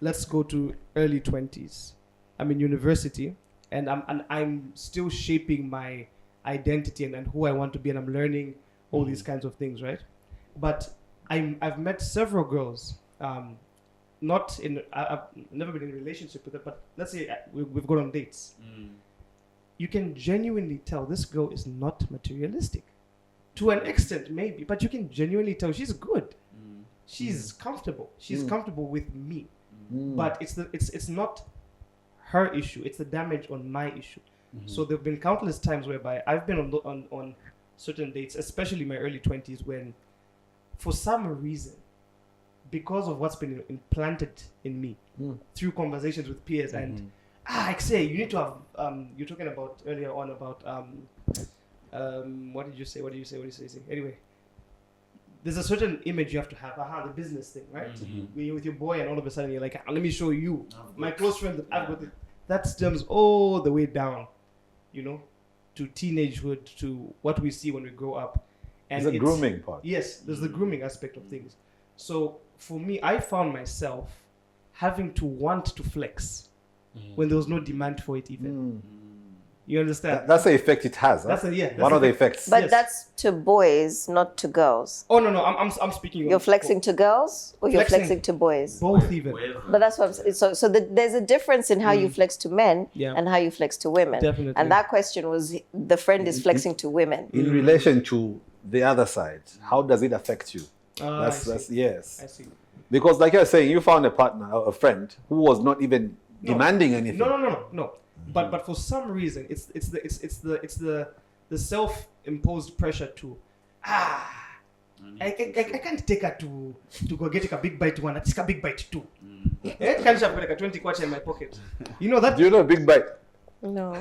Let's go to early 20s. I'm in university, and I'm still shaping my identity and who I want to be, and I'm learning all these kinds of things, right? But I've met several girls. I've never been in a relationship with them, but let's say we've gone on dates. You can genuinely tell this girl is not materialistic. To an extent, maybe, but you can genuinely tell she's good. She's comfortable. She's comfortable with me. But it's not her issue. It's the damage on my issue. So there've been countless times whereby I've been on certain dates, especially in my early 20s, when for some reason, because of what's been implanted in me through conversations with peers and I say you need to have you're talking about earlier on about what did you say? Anyway, there's a certain image you have to have. The business thing, right? When you're with your boy and all of a sudden you're like, let me show you my close friend that I've got. That stems all the way down, you know, to teenagehood, to what we see when we grow up. And it's a grooming part. Yes, there's the grooming aspect of things. So for me, I found myself having to want to flex when there was no demand for it even. You understand? That's the effect it has. That's one of the effects. But that's to boys, not to girls. Oh no, I'm speaking. You're flexing to girls, or you're flexing to boys? Both even. But that's what I'm saying. So there's a difference in how you flex to men and how you flex to women. Definitely. And that question was, the friend is flexing to women. In relation to the other side, how does it affect you? That's yes. I see. Because like you're saying, you found a partner, a friend who was not even demanding anything. No. But for some reason, it's the self-imposed pressure to I can't take her to go get a big bite one. I take a big bite too. Can't have like a 20 kwacha in my pocket. You know that? Do you know a big bite? No.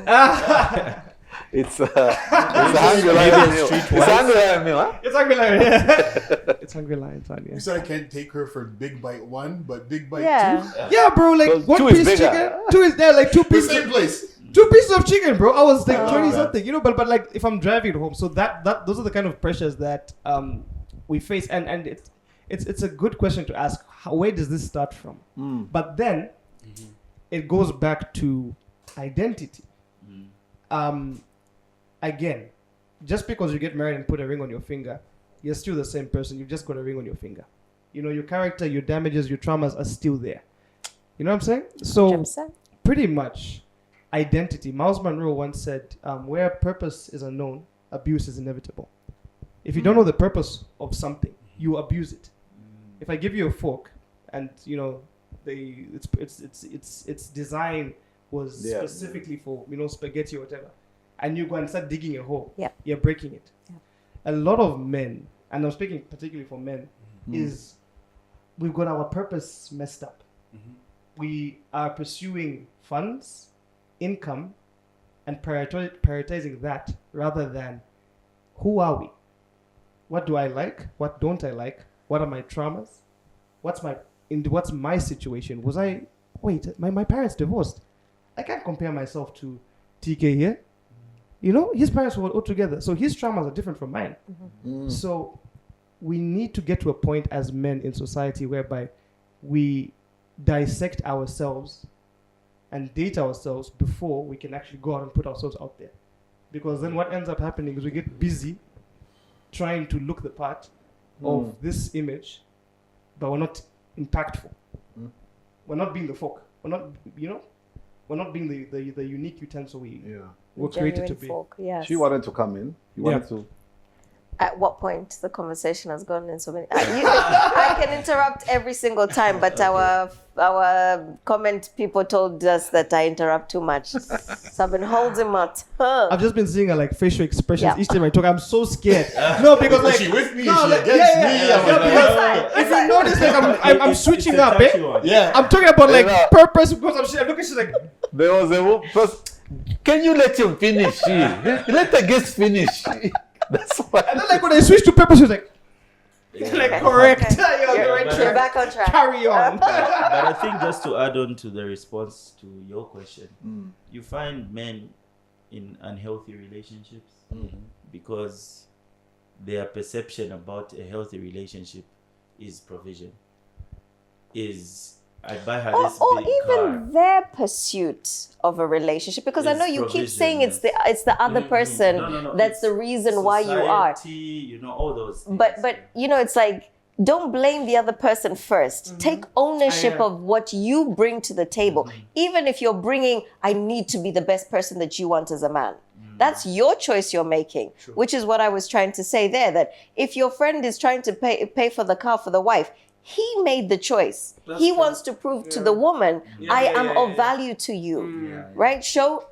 It's a hungry lion meal. It's a hungry lion meal, huh? It's Hungry Lion. Yeah. It's Hungry Lion, Tanya. You said I can't take her for Big Bite 1, but Big Bite Yeah. 2? Yeah, bro. Like So one two is piece bigger. chicken. Two is there. Like two The pieces. same place. 2 pieces of chicken, bro. I was like 20 man. something, you know. But like if I'm driving home, so that those are the kind of pressures that we face, and it's a good question to ask. Where does this start from? But then it goes back to identity. Again, just because you get married and put a ring on your finger, you're still the same person. You've just got a ring on your finger. You know, your character, your damages, your traumas are still there. You know what I'm saying? So 100%. pretty much identity. Miles Monroe once said, where purpose is unknown, abuse is inevitable. If you don't know the purpose of something, you abuse it. If I give you a fork and you know its design was Yeah. specifically for spaghetti or whatever, and you go and start digging a hole, Yep. you're breaking it. Yep. A lot of men, and I'm speaking particularly for men, is we've got our purpose messed up. We are pursuing funds, income, and prioritizing that rather than who are we? What do I like? What don't I like? What are my traumas? What's my situation? My parents divorced. I can't compare myself to TK here. You know, his parents were all together, so his traumas are different from mine. So we need to get to a point as men in society whereby we dissect ourselves and date ourselves before we can actually go out and put ourselves out there. Because then what ends up happening is we get busy trying to look the part of this image, but we're not impactful. We're not being the folk. We're not being the unique utensil we were created to Genuine be. folk, yes. She wanted to come in. You wanted to. At what point the conversation has gone in so many? I can interrupt every single time, but our comment people told us that I interrupt too much, so I've been holding my tongue. I've just been seeing her like facial expressions Yeah. each time I talk. I'm so scared. No, because like Is she with me? No, Is she like, against me? yeah. I'm like, Because fine. if you notice, like I'm switching It's a up, touchy one. Yeah. I'm talking about like Yeah. purpose because I'm looking. She's like, There was a first. Can you let him finish? Let the guest finish. That's why. and then like when I switch to purpose, she's like, Okay, correct. okay. You're on the right You're track. back on track. Carry on. But I think just to add on to the response to your question, you find men in unhealthy relationships because their perception about a healthy relationship is provision. I buy her this Or big even car. their pursuit of a relationship, because I It's know you keep provision, saying it's yes. the other person No, that's it's the reason why you are. society, all those things. But it's like, don't blame the other person first. Take ownership of what you bring to the table. Even if you're bringing, I need to be the best person that you want as a man. That's your choice you're making, which is what I was trying to say there, that if your friend is trying to pay for the car for the wife, he made the choice. He wants to prove to the woman, I am of value to you, right?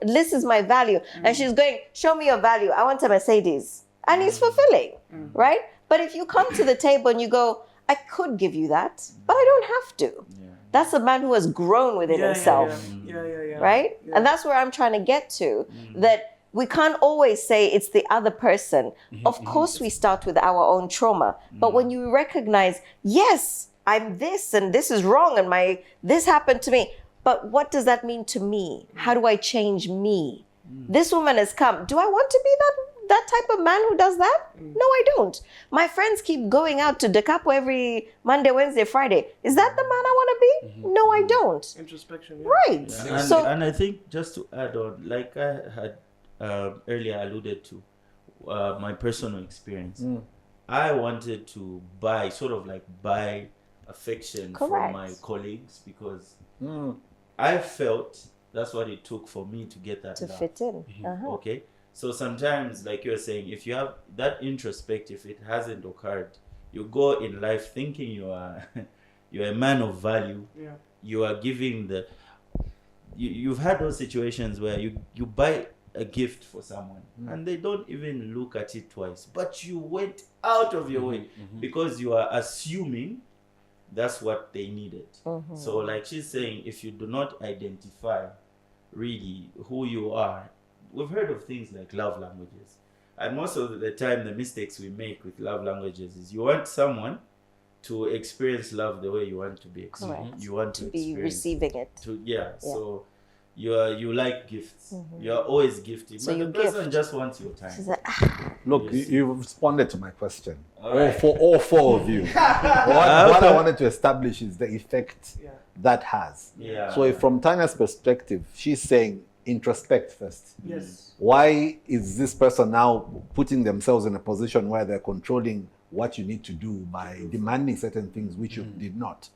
This is my value. And she's going, show me your value. I want a Mercedes. And he's fulfilling, right? But if you come to the table and you go, I could give you that, but I don't have to. That's a man who has grown within himself, right? And that's where I'm trying to get to, that we can't always say it's the other person. Of course, we start with our own trauma. But when you recognize, yes, I'm this and this is wrong and this happened to me. But what does that mean to me? How do I change me? This woman has come. Do I want to be that type of man who does that? No, I don't. My friends keep going out to Decapo every Monday, Wednesday, Friday. Is that the man I want to be? No, I don't. Introspection. Right. Yeah, and I think just to add on, like I had earlier alluded to, my personal experience. I wanted to buy affection from my colleagues because I felt that's what it took for me to get that To love. fit in. Okay, so sometimes, like you're saying, if you have that introspective, it hasn't occurred. You go in life thinking you are you're a man of value. You are giving you've had those situations where you buy a gift for someone and they don't even look at it twice, but you went out of your way because you are assuming that's what they needed. So like she's saying, if you do not identify really who you are, we've heard of things like love languages. And most of the time, the mistakes we make with love languages is you want someone to experience love the way you want to be experienced. Correct. You want to Be experience receiving it. So you like gifts. You're always gifting. So but you the person gift. just wants your time. She's like, Look, Yes. you've responded to my question. Alright. All four of you. what I wanted to establish is the effect that has. Yeah. So if from Tanya's perspective, she's saying introspect first. Yes. Why is this person now putting themselves in a position where they're controlling what you need to do by demanding certain things which you did not?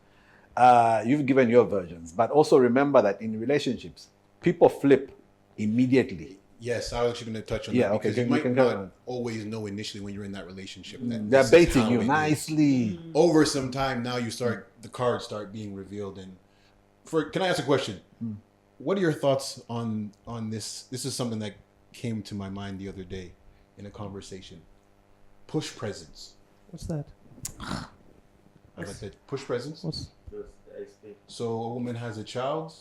You've given your versions, but also remember that in relationships, people flip immediately. Yes, I was actually going to touch on Yeah, that okay, because you you might can go not on. always know initially when you're in that relationship. That They're this is baiting how you it is. nicely. Over some time now, the cards start being revealed. And can I ask a question? What are your thoughts on this? This is something that came to my mind the other day in a conversation. Push presents. What's that? I like that. Push presents. What's So a woman has a child,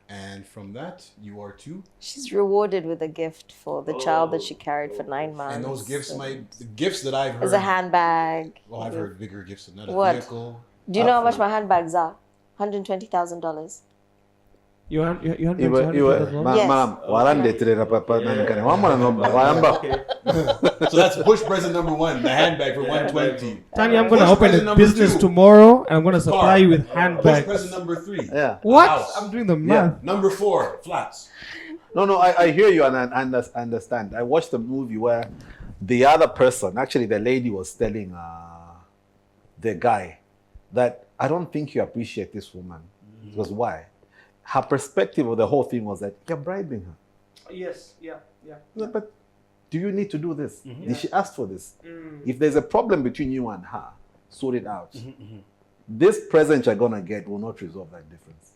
and from that you are to. she's rewarded with a gift for the child that she carried for 9 months. And those gifts the gifts that I've heard. There's a handbag. Well, I've heard bigger gifts than that. A What? vehicle. Do you know how much my handbags are? $120,000. you had Yes. Ma'am, warandetirira papa nanikane. Wamwana nomba, wayamba. So that's push present number 1, the handbag for 120. Tanya, I'm gonna Push open present a number business 2, tomorrow and I'm gonna supply car. you with Push handbags. present number 3. Yeah. What? House. I'm doing the math. Number 4, flats. No, I hear you and I understand. I watched a movie where the other person, actually the lady, was telling the guy that I don't think you appreciate this woman. Because why? Her perspective of the whole thing was that you're bribing her. Yes, yeah. Yeah, but do you need to do this? Did she ask for this? If there's a problem between you and her, sort it out. This present you're gonna get will not resolve that difference.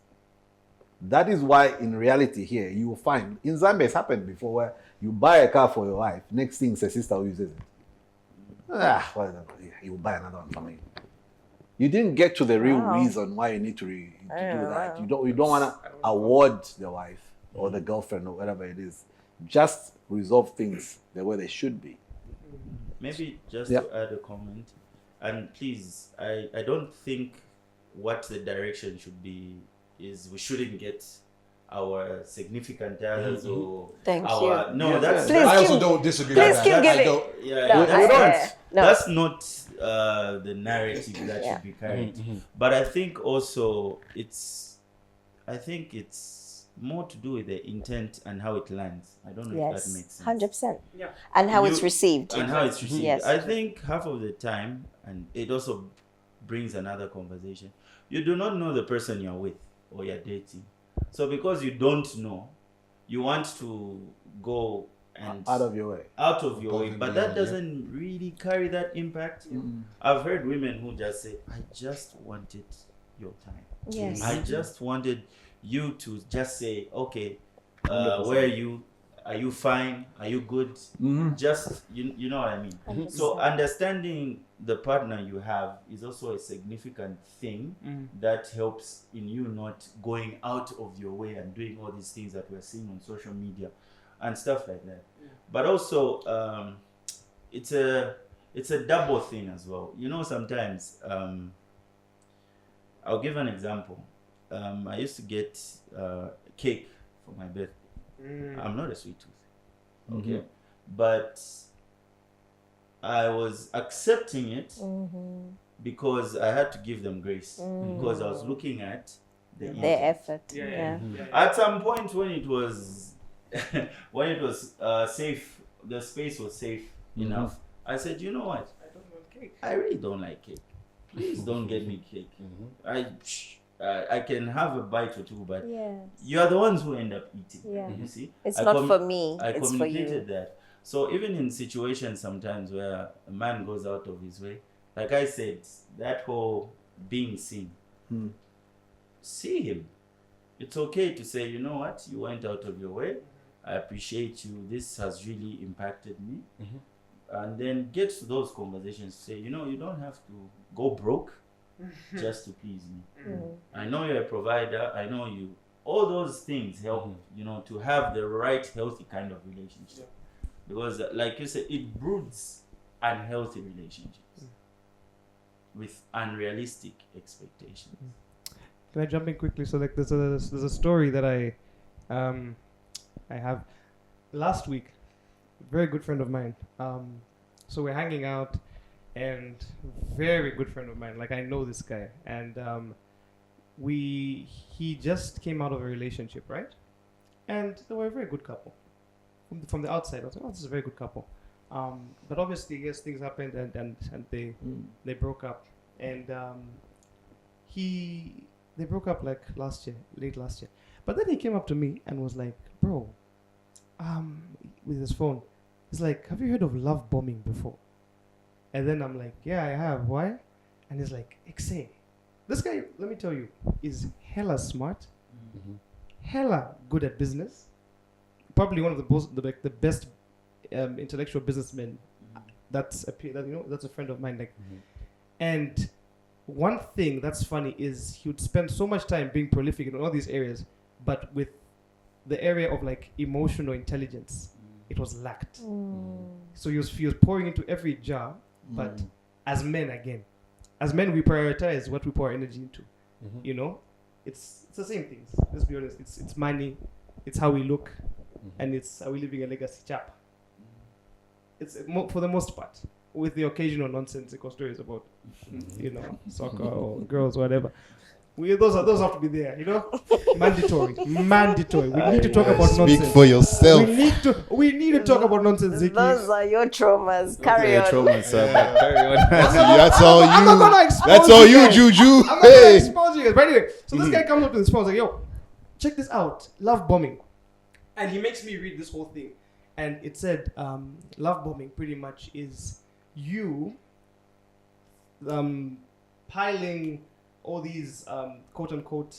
That is why in reality here, you will find, in Zambia it's happened before where you buy a car for your wife, next thing it's a sister who uses it. You will buy another one for me. You didn't get to the real reason why you need to do that. You don't want to award the wife or the girlfriend or whatever it is. Just resolve things the way they should be. Maybe just to add a comment, and please, I don't think what the direction should be is we shouldn't get our significant others or Thank our you. no, that's Please I also keep- don't disagree please with keep that. giving. That's not the narrative that should be carried. But I think also it's more to do with the intent and how it lands. I don't know if that makes sense. 100%. Yeah. And how it's You- received. And how it's received. Yes. I think half of the time, and it also brings another conversation, you do not know the person you're with or you're dating. So because you don't know, you want to go and Out of your way. but that doesn't really carry that impact. I've heard women who just say, I just wanted your time. Yes. I just wanted you to just say, okay, where are you? Are you fine? Are you good? Just, you know what I mean? So understanding the partner you have is also a significant thing that helps in you not going out of your way and doing all these things that we're seeing on social media and stuff like that. But also, it's a double thing as well. You know, sometimes, I'll give an example. I used to get cake for my birthday. I'm not a sweet tooth, okay, but I was accepting it because I had to give them grace because I was looking at their effort. At some point when it was safe, the space was safe enough. I said, you know what? I don't want cake. I really don't like cake. Please don't get me cake. I can have a bite or two, but you are the ones who end up eating. You see, It's not for me. I It's for you. communicated that. So even in situations sometimes where a man goes out of his way, like I said, that whole being seen, see him. It's okay to say, you know what, you went out of your way. I appreciate you. This has really impacted me. And then get to those conversations. Say, you know, you don't have to go broke just to please me. I know you're a provider. I know you all those things help, to have the right healthy kind of relationship. Because like you said, it broods unhealthy relationships with unrealistic expectations. Can I jump in quickly? So like there's a story that I have last week. A very good friend of mine. So we're hanging out, and very good friend of mine. Like I know this guy, and he just came out of a relationship, right? And they were a very good couple. From the outside, I was like, oh, this is a very good couple. But obviously, yes, things happened, and they broke up, and they broke up like late last year. But then he came up to me and was like, bro, with his phone, he's like, have you heard of love bombing before? And then I'm like, yeah, I have. Why? And he's like, Exe. This guy, let me tell you, is hella smart, hella good at business. Probably one of the best intellectual businessmen. That's a friend of mine. And one thing that's funny is he would spend so much time being prolific in all these areas, but with the area of like emotional intelligence, it was lacked. So he was pouring into every jar, but as men, we prioritize what we pour our energy into. It's the same things. Let's be honest. It's money, it's how we look, and it's how we living a legacy chap. It's for the most part, with the occasional nonsensical stories about, soccer or girls, whatever. Those have to be there, mandatory. We need to talk about nonsense. Speak for yourself. We need to talk about nonsense, Ziki. Those are your traumas. Carry on. Carry on. That's all you. I'm not gonna expose That's all you, guys. Juju. I'm not gonna expose you guys. But anyway, so this guy comes up to his phone, like, yo, check this out, love bombing, and he makes me read this whole thing, and it said, love bombing pretty much is you, piling all these quote unquote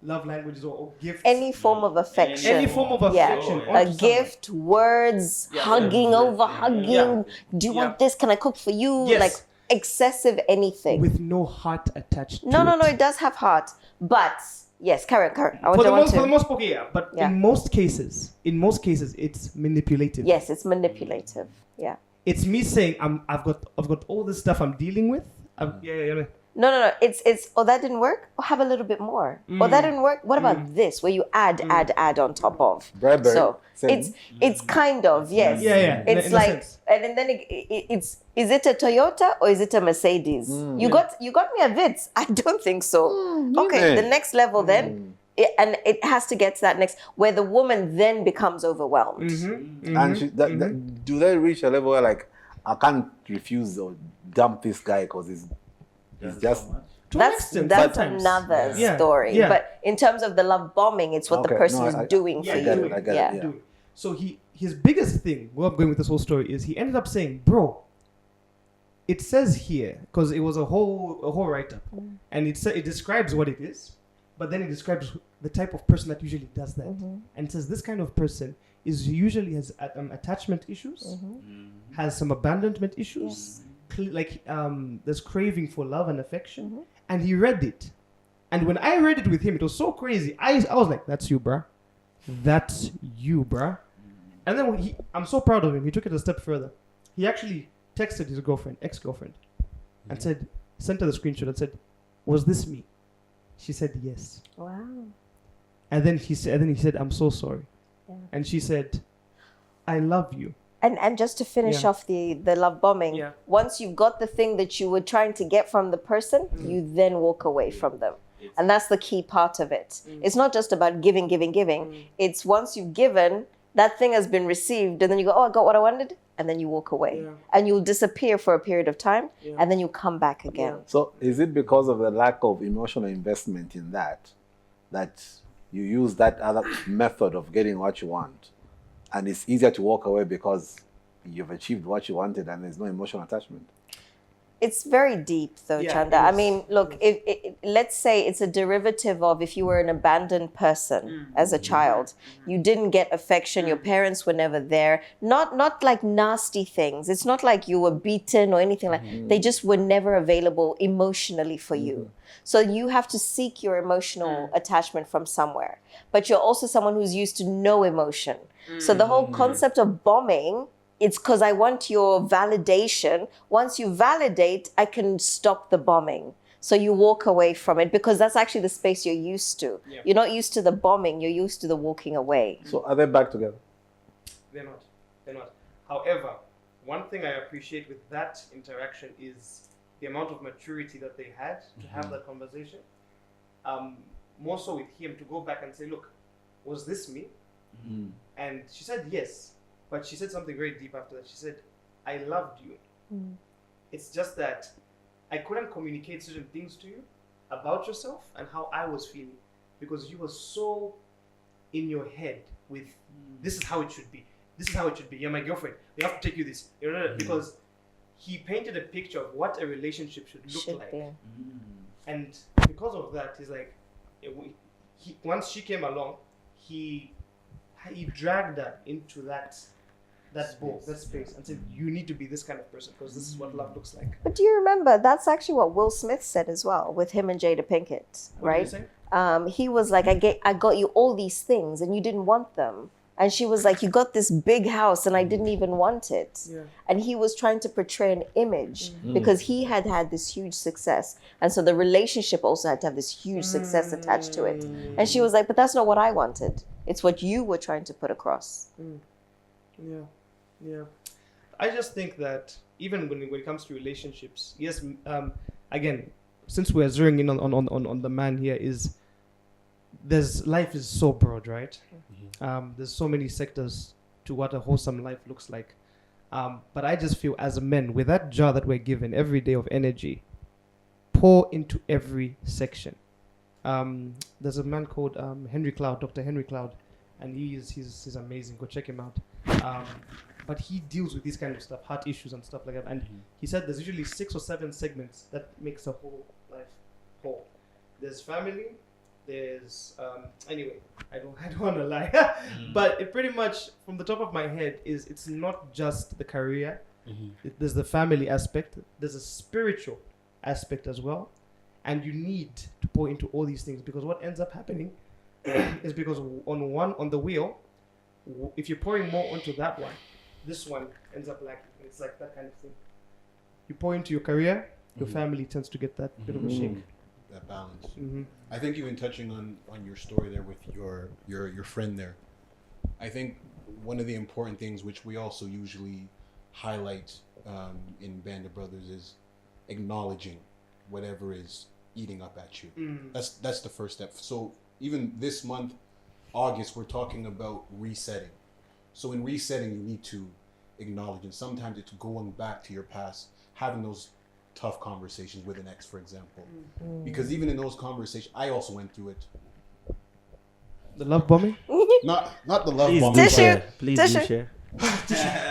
love languages or gifts. Any form of affection. Any form of affection. A gift, words, hugging. Yeah. Do you want this? Can I cook for you? Yes. Like excessive anything. With no heart attached to No, it. it does have heart. But yes, Karen. For the most part, yeah. But in most cases, it's manipulative. Yes, it's manipulative. Yeah. It's me saying I've got all this stuff I'm dealing with. Yeah. No. It's that didn't work. Or have a little bit more. Or that didn't work. What about this? Where you add on top of. Bradbury. So Same. it's kind of yes. Yeah. It's in a like sense. and then it's is it a Toyota or is it a Mercedes? You got me a Vitz. I don't think so. Okay, the next level then. And it has to get to that next where the woman then becomes overwhelmed. And do they reach a level where like I can't refuse or dump this guy because he's just That's another story. Yeah. But in terms of the love bombing, it's what the person is doing for you. I get it. So his biggest thing, where I'm going with this whole story, is he ended up saying, bro, it says here, because it was a whole write-up, and it describes what it is, but then it describes the type of person that usually does that. And it says this kind of person usually has attachment issues, has some abandonment issues, there's craving for love and affection. And he read it. And when I read it with him, it was so crazy. I was like, that's you, bruh. That's you, bruh. And then I'm so proud of him. He took it a step further. He actually texted his ex-girlfriend, and sent her the screenshot and said, was this me? She said, yes. Wow. And then he said, I'm so sorry. Yeah. And she said, I love you. And just to finish off the love bombing, once you've got the thing that you were trying to get from the person, you then walk away from them. And that's the key part of it. It's not just about giving. It's once you've given, that thing has been received, and then you go, oh, I got what I wanted, and then you walk away. And you'll disappear for a period of time, and then you come back again. So is it because of the lack of emotional investment in that you use that other method of getting what you want? And it's easier to walk away because you've achieved what you wanted and there's no emotional attachment. It's very deep, though, Yeah, Chanda. it I is. mean, look, if let's say it's a derivative of if you were an abandoned person as a child, you didn't get affection, your parents were never there. Not like nasty things. It's not like you were beaten or anything like. They just were never available emotionally for you. So you have to seek your emotional attachment from somewhere. But you're also someone who's used to no emotion. So the whole concept of bombing, it's because I want your validation. Once you validate, I can stop the bombing. So you walk away from it because that's actually the space you're used to. Yeah. You're not used to the bombing, you're used to the walking away. So are they back together? They're not. They're not. However, one thing I appreciate with that interaction is the amount of maturity that they had to have that conversation. More so with him to go back and say, look, was this me? And she said yes. But she said something very deep after that. She said, I loved you. It's just that I couldn't communicate certain things to you about yourself and how I was feeling because you were so in your head with this is how it should be. This is how it should be. You're my girlfriend. We have to take you this. Because he painted a picture of what a relationship should look like. And because of that, he's like, once she came along, he dragged her into that space and said, you need to be this kind of person because this is what love looks like. But do you remember, that's actually what Will Smith said as well with him and Jada Pinkett, right? What did you say? He was like, I got you all these things and you didn't want them. And she was like, you got this big house and I didn't even want it. Yeah. And he was trying to portray an image because he had had this huge success. And so the relationship also had to have this huge success attached to it. And she was like, but that's not what I wanted. It's what you were trying to put across. Yeah. I just think that even when it comes to relationships, yes, again, since we're zeroing in on the man here, is life is so broad, right? There's so many sectors to what a wholesome life looks like. But I just feel as men, with that jar that we're given every day of energy, pour into every section. There's a man called Dr. Henry Cloud, and he's amazing. Go check him out. But he deals with this kind of stuff, heart issues and stuff like that. And he said there's usually 6 or 7 segments that makes a whole life whole. There's family. There's anyway, I don't want to lie, but it pretty much from the top of my head is it's not just the career. There's the family aspect. There's a spiritual aspect as well, and you need to pour into all these things because what ends up happening is because on the wheel, if you're pouring more onto that one, this one ends up lacking. It's like that kind of thing. You pour into your career, your family tends to get that bit of a shake. That balance. I think even touching on your story there with your friend there, I think one of the important things which we also usually highlight in Band of Brothers is acknowledging whatever is eating up at you. That's the first step. So even this month, August, we're talking about resetting. So in resetting, you need to acknowledge, and sometimes it's going back to your past, having those tough conversations with an ex, for example. Because even in those conversations, I also went through it. The love bombing? Not the love Please bomb. do Tissue. share. Please do Tissue. share.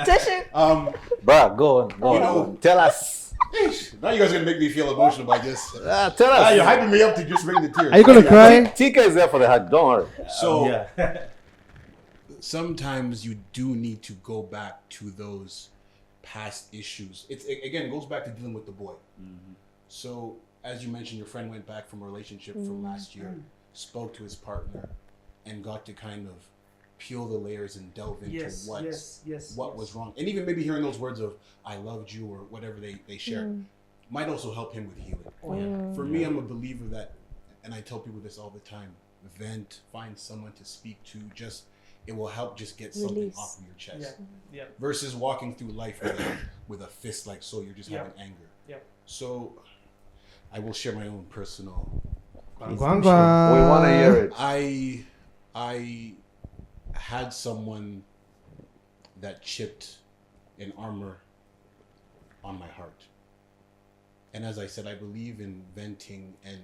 Tissue. Bruh, go on. Tell us. Now you guys are gonna make me feel emotional by this. Tell us. You're hyping me up to just bring the tears. Are you gonna cry? Tika is there for the hug, don't worry. So sometimes you do need to go back to those past issues. It goes back to dealing with the boy. So as you mentioned, your friend went back from a relationship from last year, spoke to his partner, and got to kind of peel the layers and delve into what was wrong. And even maybe hearing those words of "I loved you" or whatever they shared might also help him with healing. For me, I'm a believer that, and I tell people this all the time: vent, find someone to speak to. It will help just get something off of your chest. Versus walking through life with a fist like so, you're just having anger. So I will share my own personal. We want to hear it. I had someone that chipped an armor on my heart. And as I said, I believe in venting and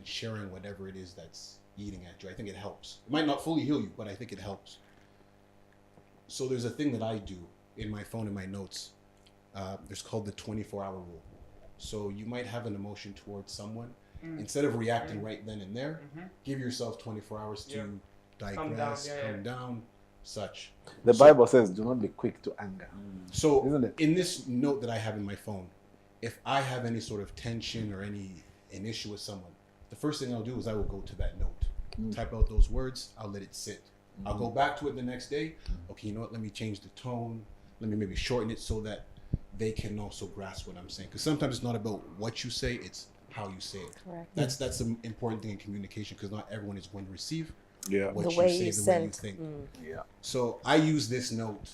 sharing whatever it is that's eating at you. I think it helps. It might not fully heal you, but I think it helps. So there's a thing that I do in my phone, in my notes. There's called the 24-hour rule. So you might have an emotion towards someone. Instead of reacting right then and there, give yourself 24 hours to digress, calm down, such. The Bible says, "Do not be quick to anger." So Isn't it? in this note that I have in my phone, if I have any sort of tension or an issue with someone, the first thing I'll do is I will go to that note, type out those words, I'll let it sit. I'll go back to it the next day. Okay, you know what? Let me change the tone. Let me maybe shorten it so that they can also grasp what I'm saying. Because sometimes it's not about what you say; it's how you say it. Correct. That's an important thing in communication, because not everyone is going to receive what The you way say, you the way you send. think. Yeah. So I use this note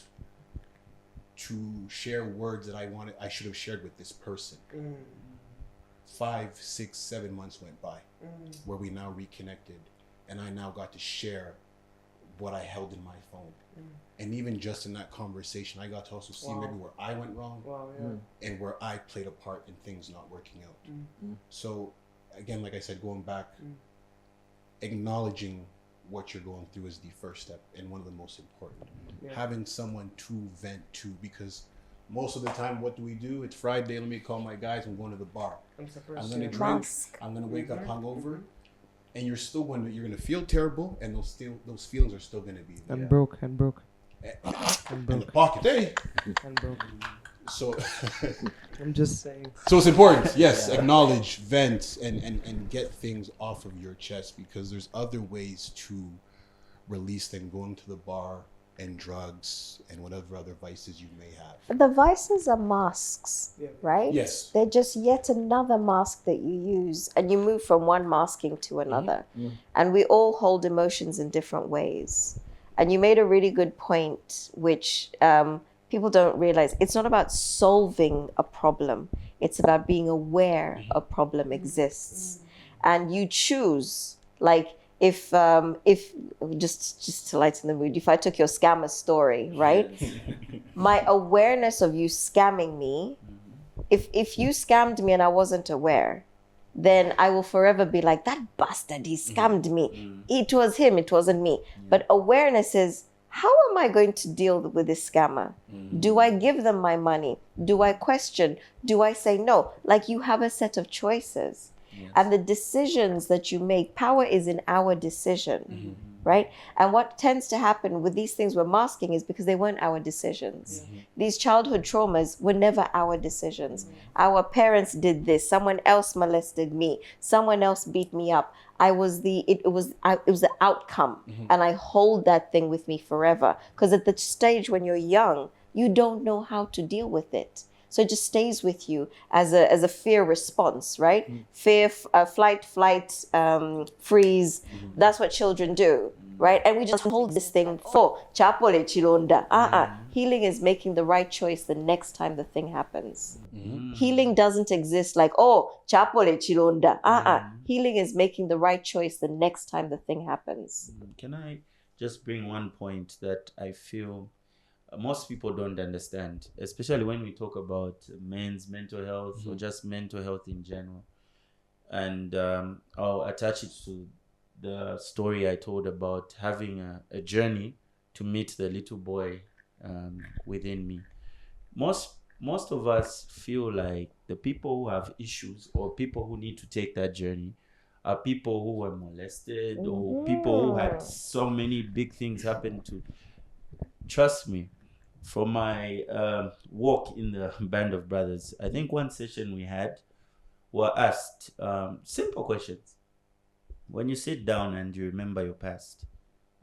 to share words that I should have shared with this person. 5, 6, 7 months went by where we now reconnected, and I now got to share what I held in my phone. And even just in that conversation, I got to also see maybe where I went wrong and where I played a part in things not working out. So again, like I said, going back, acknowledging what you're going through is the first step and one of the most important. Having someone to vent to, because most of the time, what do? It's Friday, let me call my guys, I'm going to the bar. I'm going to drink, Mask. I'm going to wake up hungover, and you're going to feel terrible, and those feelings are still going to be there. And broke. And the pocket, hey! And broke. So, I'm just saying. so it's important, yes, acknowledge, vent, and get things off of your chest, because there's other ways to release than going to the bar and drugs and whatever other vices you may have. The vices are masks, right? Yes. They're just yet another mask that you use, and you move from one masking to another. And we all hold emotions in different ways. And you made a really good point, which people don't realize. It's not about solving a problem. It's about being aware a problem exists. And you choose, like, if just to lighten the mood, if I took your scammer story, right? My awareness of you scamming me, if you scammed me and I wasn't aware, then I will forever be like, that bastard, he scammed me. It was him, it wasn't me. But awareness is, how am I going to deal with this scammer? Do I give them my money? Do I question? Do I say no? Like, you have a set of choices. And the decisions that you make, power is in our decision, right? And what tends to happen with these things we're masking is because they weren't our decisions. These childhood traumas were never our decisions. Our parents did this. Someone else molested me. Someone else beat me up. It was the outcome. And I hold that thing with me forever. Because at the stage when you're young, you don't know how to deal with it. So it just stays with you as a fear response, right? Fear, flight, freeze. That's what children do, right? And we just hold this thing for chapole chilonda. Healing is making the right choice the next time the thing happens. Healing doesn't exist like, oh, chapole chilonda. Healing is making the right choice the next time the thing happens. Can I just bring one point that I feel most people don't understand, especially when we talk about men's mental health or just mental health in general. And I'll attach it to the story I told about having a journey to meet the little boy within me. Most of us feel like the people who have issues or people who need to take that journey are people who were molested or people who had so many big things happen to. Trust me, from my walk in the Band of Brothers, I think one session we had were asked simple questions. When you sit down and you remember your past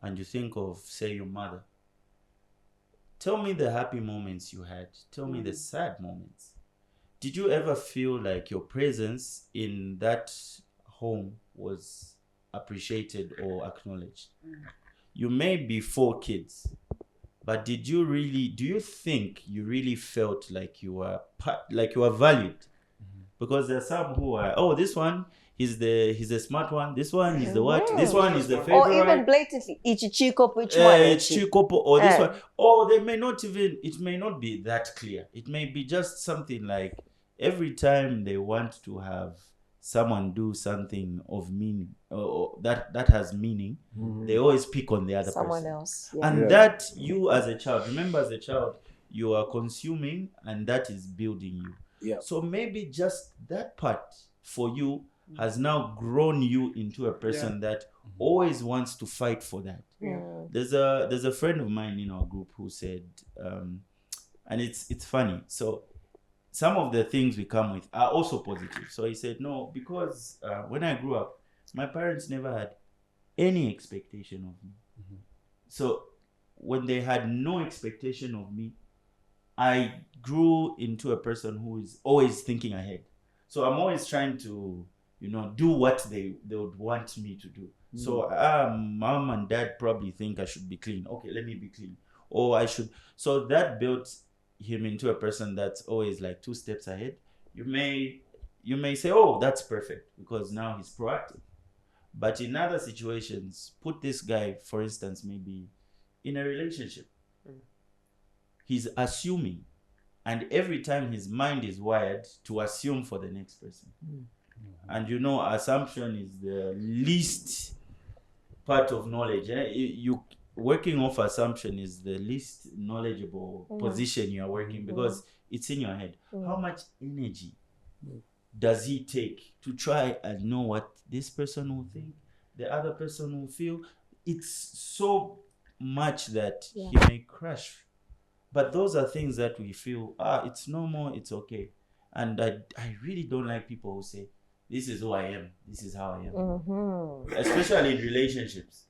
and you think of, say, your mother, tell me the happy moments you had. Tell me the sad moments. Did you ever feel like your presence in that home was appreciated or acknowledged? You may be 4 kids, but do you think you really felt like you were valued? Because there are some who are, oh, this one, he's the smart one. This one is the what? This one is the favorite. Or even blatantly, ichichiko, which one? Chikopo, or this one. Or it may not be that clear. It may be just something like every time they want to have someone do something of meaning or that has meaning, they always pick on the other someone person. else. And that you as a child, remember as a child, you are consuming and that is building you. Yeah. So maybe just that part for you has now grown you into a person that always wants to fight for that. There's a friend of mine in our group who said, and it's funny. So some of the things we come with are also positive. So he said, no, because when I grew up, my parents never had any expectation of me. So when they had no expectation of me, I grew into a person who is always thinking ahead. So I'm always trying to, do what they would want me to do. So mom and dad probably think I should be clean. Okay, let me be clean. Or I should. So that built him into a person that's always like 2 steps ahead. You may say, oh, that's perfect, because now he's proactive. But in other situations, put this guy, for instance, maybe in a relationship. He's assuming, and every time his mind is wired to assume for the next person. And assumption is the least part of knowledge. You working off assumption is the least knowledgeable position you are working, because it's in your head. How much energy does he take to try and know what this person will think, the other person will feel? It's so much that he may crash. But those are things that we feel, it's normal, it's okay. And I really don't like people who say, this is who I am, this is how I am. Especially in relationships.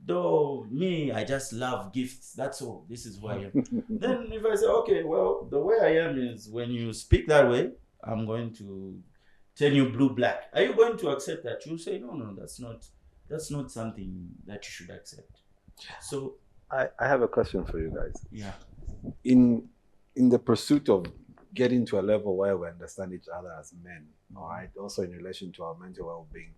Though me, I just love gifts, that's all, this is who I am. Then if I say, okay, well, the way I am is, when you speak that way, I'm going to turn you blue black. Are you going to accept that? You say, no, that's not something that you should accept. So I have a question for you guys. Yeah. In the pursuit of getting to a level where we understand each other as men, all right, also in relation to our mental well-being,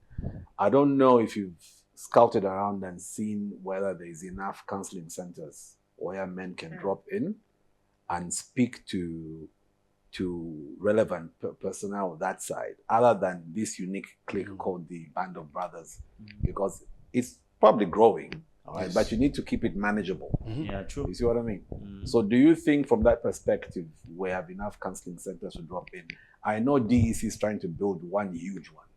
I don't know if you've scouted around and seen whether there is enough counseling centers where men can drop in and speak to relevant personnel that side, other than this unique clique called the Band of Brothers, because it's probably growing. All right, but you need to keep it manageable. Yeah, true. You see what I mean? So do you think from that perspective, we have enough counseling centers to drop in? I know DEC is trying to build one huge one,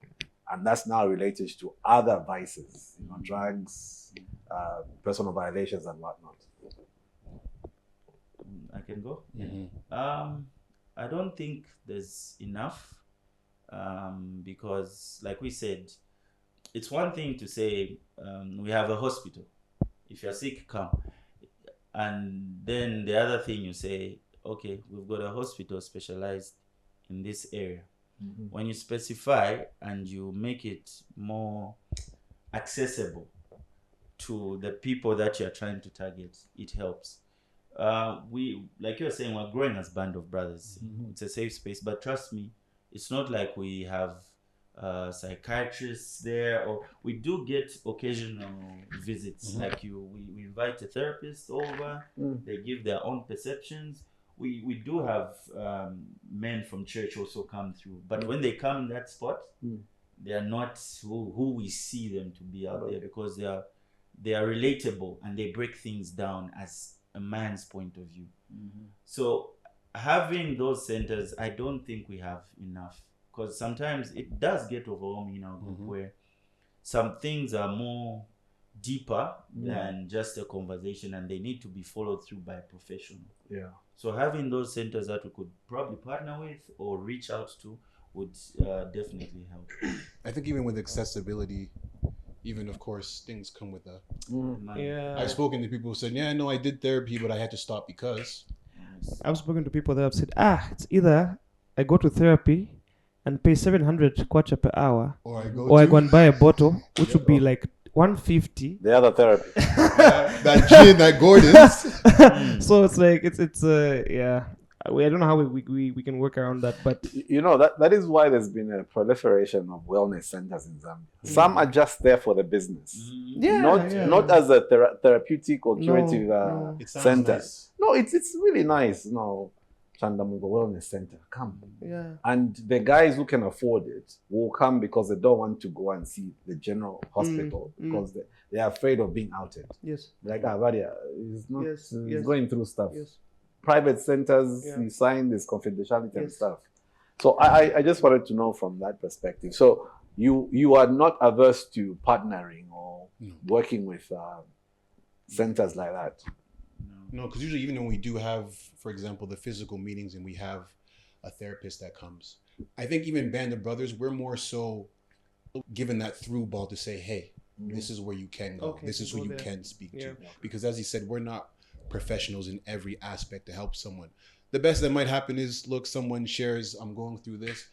and that's now related to other vices, drugs, personal violations and whatnot. I can go? I don't think there's enough, because like we said, it's one thing to say we have a hospital. If you're sick, come. And then the other thing you say, okay, we've got a hospital specialized in this area. When you specify and you make it more accessible to the people that you're trying to target, it helps. We, like you're saying, we're growing as Band of Brothers. It's a safe space, but trust me, it's not like we have psychiatrists there, or we do get occasional visits. Like we invite a therapist over, they give their own perceptions. We do have men from church also come through, but when they come in that spot, they are not who we see them to be out there, because they are relatable and they break things down as a man's point of view. So having those centers, I don't think we have enough, because sometimes it does get overwhelming in our group, where some things are more deeper than just a conversation, and they need to be followed through by a professional. So having those centers that we could probably partner with or reach out to would definitely help. I think even with accessibility, even of course things come with a I've spoken to people who said, yeah, no, I did therapy, but I had to stop because I've spoken to people that have said, it's either I go to therapy and pay 700 kwacha per hour, or I go and buy a bottle, which would be like 150. The other therapy. that gin, that Gordon's. So it's like it's I don't know how we can work around that, but that is why there's been a proliferation of wellness centers in Zambia. Some are just there for the business, not as a therapeutic or curative center. Nice. No, it's really nice. Chandamugo Wellness Center, come. And the guys who can afford it will come because they don't want to go and see the general hospital because they are afraid of being outed. Yes. Like Avaria is not he's going through stuff. Yes. private centers, Yeah. you sign this confidentiality and Yes. stuff. So I just wanted to know from that perspective. So you are not averse to partnering or No. working with centers like that? No, because usually even when we do have, for example, the physical meetings and we have a therapist that comes, I think even Band of Brothers, we're more so given that through ball to say, hey, this is where you can go. Okay, This is who go you there. can speak Yeah. to. Because as he said, we're not professionals in every aspect to help someone. The best that might happen is, look, someone shares, I'm going through this.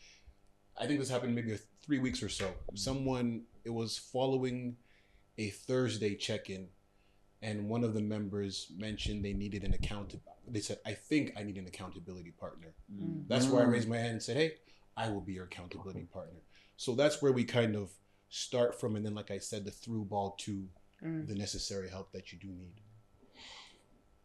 I think this happened maybe 3 weeks or so. It was following a Thursday check-in, and one of the members mentioned they needed an they said, I think I need an accountability partner. That's where I raised my hand and said, hey, I will be your accountability partner. So that's where we kind of start from, and then, like I said, the through ball to the necessary help that you do need.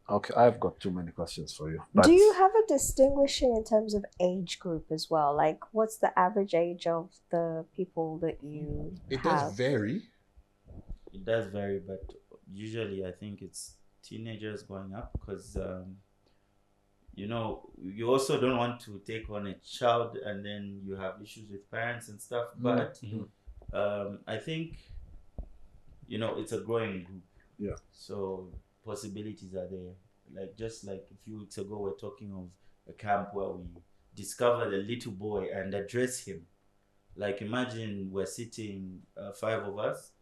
Okay, I've got too many questions for you. Do you have a distinguishing in terms of age group as well? Like, what's the average age of the people that you It have? does vary. It does vary, but usually I think it's teenagers going up because, you also don't want to take on a child and then you have issues with parents and stuff. But I think, it's a growing group. Yeah. So possibilities are there. Just like a few weeks ago, we're talking of a camp where we discovered a little boy and address him. Like, imagine we're sitting 5 of us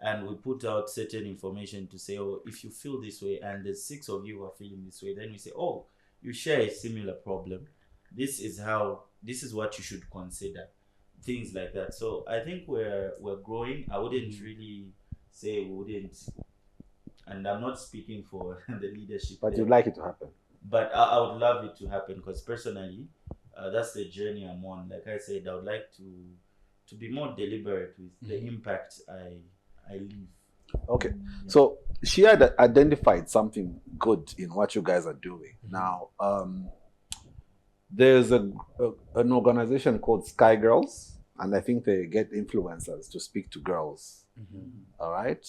and we put out certain information to say, oh, if you feel this way and the 6 of you are feeling this way, then we say, oh, you share a similar problem. This is what you should consider. Things like that. So I think we're growing. I wouldn't really say we wouldn't, and I'm not speaking for the leadership. But there. you'd like it to happen? But I would love it to happen because personally, that's the journey I'm on. Like I said, I would like to be more deliberate with the impact I leave. Okay, so she had identified something good in what you guys are doing. Now, there's an organization called Sky Girls, and I think they get influencers to speak to girls. All right,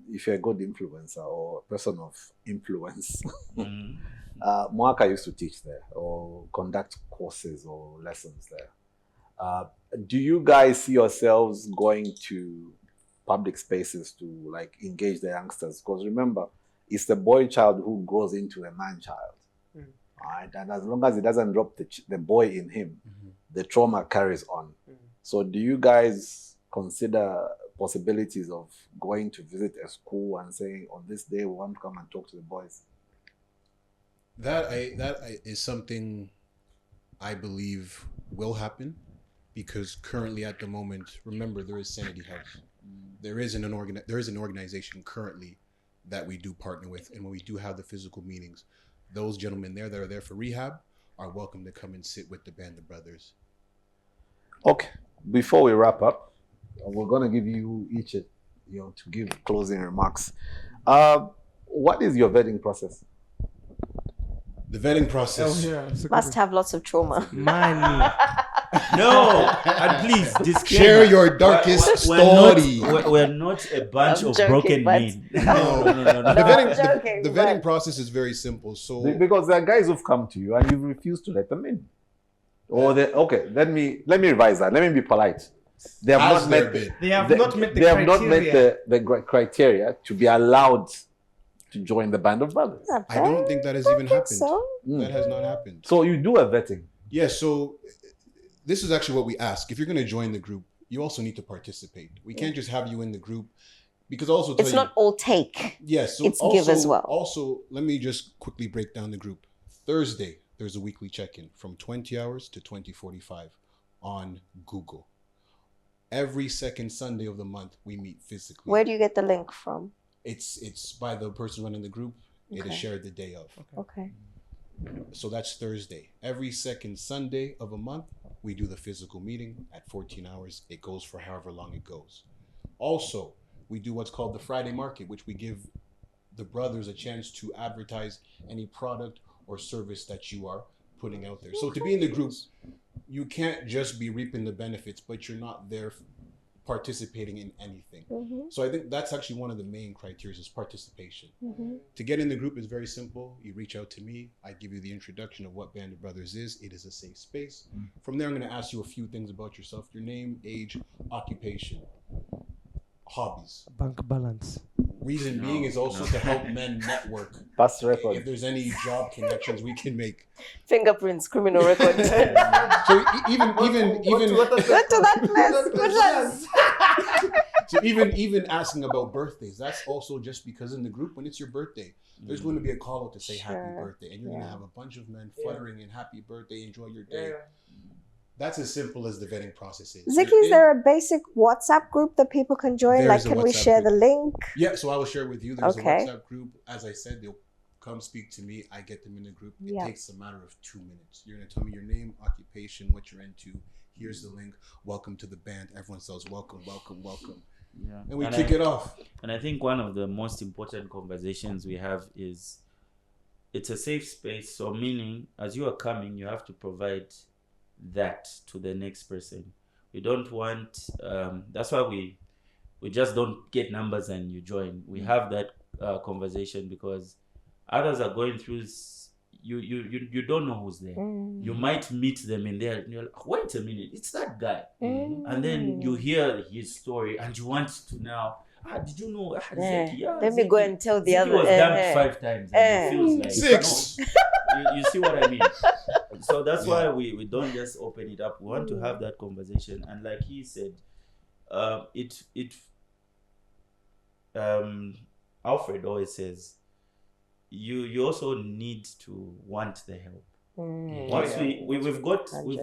if you're a good influencer or a person of influence, Mwaka used to teach there or conduct courses or lessons there. Do you guys see yourselves going to public spaces to like engage the youngsters? Because remember, it's the boy child who grows into a man child. Right? And as long as he doesn't drop the boy in him, the trauma carries on. So do you guys consider possibilities of going to visit a school and saying, on this day, we want to come and talk to the boys? That is something I believe will happen, because currently at the moment, remember, there is Sanity House. There is an organization currently that we do partner with, and when we do have the physical meetings, those gentlemen there that are there for rehab are welcome to come and sit with the Band of Brothers. Okay, before we wrap up, we're going to give you each, to give closing remarks. What is your vetting process? The vetting process. Must have lots of trauma. Money. No, and please, disclaimer. Share your darkest story. We're not a bunch I'm of joking, broken but- men. No. No. The vetting but- process is very simple. So Because there are guys who've come to you and you've refused to let them in. Or okay, let me revise that. Let me be polite. They have has not there met been? They have not met the they criteria. have not met the criteria to be allowed to join the Band of Brothers. I don't think that has even happened. So? That has not happened. So you do a vetting. Yeah, so this is actually what we ask. If you're going to join the group, you also need to participate. We can't just have you in the group, because also It's not all take. Yes, so it's also, give as well. Also, let me just quickly break down the group. Thursday, there's a weekly check-in from 20 hours to 20:45 on Google. Every second Sunday of the month, we meet physically. Where do you get the link from? It's by the person running the group. It is Okay. shared the day of. Okay. So that's Thursday. Every second Sunday of a month, we do the physical meeting at 14 hours. It goes for however long it goes. Also, we do what's called the Friday market, which we give the brothers a chance to advertise any product or service that you are putting out there. So to be in the group, you can't just be reaping the benefits, but you're not there participating in anything. Mm-hmm. So I think that's actually one of the main criteria is participation. Mm-hmm. To get in the group is very simple. You reach out to me. I give you the introduction of what Band of Brothers is. It is a safe space. From there, I'm going to ask you a few things about yourself: your name, age, occupation, hobbies. Bank balance. Reason being is also to help men network. Past record. If there's any job connections we can make. Fingerprints, criminal record. So even Go to that place. Good luck. So even asking about birthdays, that's also just because in the group, when it's your birthday, there's going to be a call out to say happy Sure. birthday, and you're going to have a bunch of men fluttering in happy birthday, enjoy your day. That's as simple as the vetting process is. Ziki, is there a basic WhatsApp group that people can join? There's Like, a can we WhatsApp share group. the link? Yeah, so I will share with you. There's Okay. a WhatsApp group. As I said, they'll come speak to me. I get them in the group. It Yeah. takes a matter of 2 minutes. You're going to tell me your name, occupation, what you're into. Here's the link. Welcome to the band. Everyone says welcome, welcome, welcome. Yeah. And we kick it off. And I think one of the most important conversations we have is it's a safe space. So meaning, as you are coming, you have to provide that to the next person. We don't want, that's why we just don't get numbers and you join. We have that conversation because others are going through, you don't know who's there. You might meet them in there and you're like, wait a minute, it's that guy. And then you hear his story and you want to now, did you know? Zeki, Let me go and tell the Zeki other. was dumped 5 times and it feels like 6. you see what I mean? So that's why we don't just open it up. We want to have that conversation. And like he said, Alfred always says, you also need to want the help. Once we've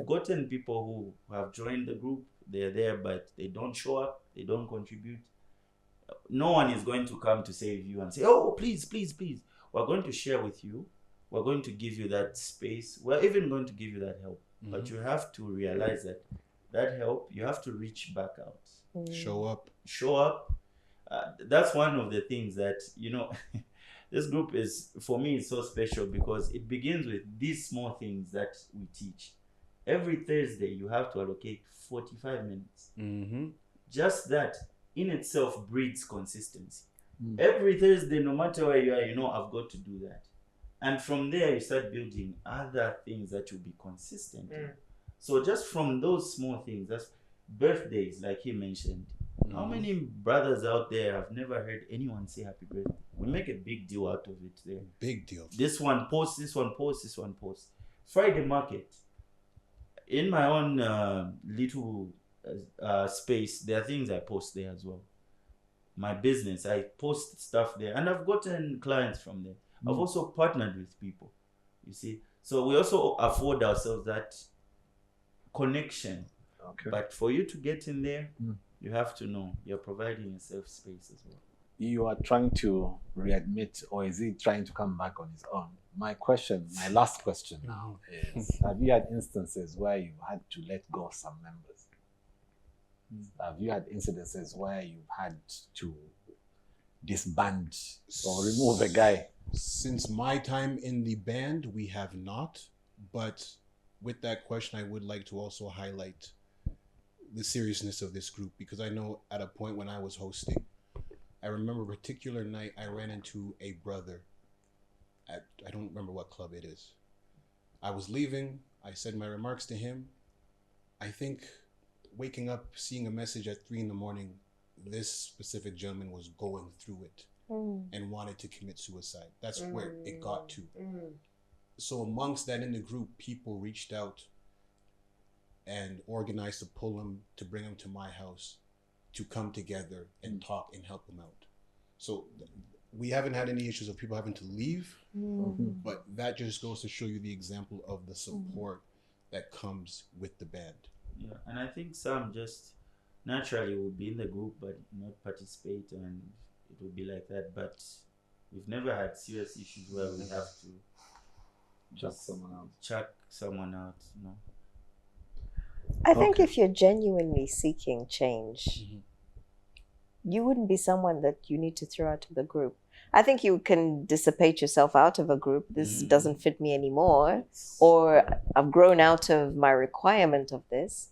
gotten people who have joined the group, they're there, but they don't show up, they don't contribute. No one is going to come to save you and say, oh, please, please, please. We're going to share with you. We're going to give you that space. We're even going to give you that help. But you have to realize that help, you have to reach back out. Show up. Show up. That's one of the things that, this group is, for me, it's so special because it begins with these small things that we teach. Every Thursday, you have to allocate 45 minutes. Just that in itself breeds consistency. Every Thursday, no matter where you are, I've got to do that. And from there, you start building other things that you'll be consistent in. So just from those small things, that's birthdays, like he mentioned. How many brothers out there have never heard anyone say happy birthday? We make a big deal out of it there. Big deal. This one posts, this one posts, this one posts. Friday market. In my own little space, there are things I post there as well. My business, I post stuff there. And I've gotten clients from there. I've also partnered with people, you see. So we also afford ourselves that connection. Okay. But for you to get in there, you have to know you're providing a safe space as well. You are trying to readmit, or is he trying to come back on his own? My last question now is, have you had instances where you had to let go of some members? Have you had incidences where you've had to disband or remove a guy? Since my time in the band, we have not. But with that question, I would like to also highlight the seriousness of this group, because I know at a point when I was hosting, I remember a particular night I ran into a brother at, I don't remember what club it is. I was leaving. I said my remarks to him. I think waking up, seeing a message at 3 a.m, this specific gentleman was going through it and wanted to commit suicide. That's where it got to. So amongst that in the group, people reached out and organized to pull him, to bring him to my house, to come together and talk and help him out. So we haven't had any issues of people having to leave, but that just goes to show you the example of the support that comes with the band. Yeah, and I think some just naturally will be in the group but not participate, and it will be like that. But we've never had serious issues where we have to chuck someone out, I think if you're genuinely seeking change, you wouldn't be someone that you need to throw out of the group. I think you can dissipate yourself out of a group. This doesn't fit me anymore, or I've grown out of my requirement of this.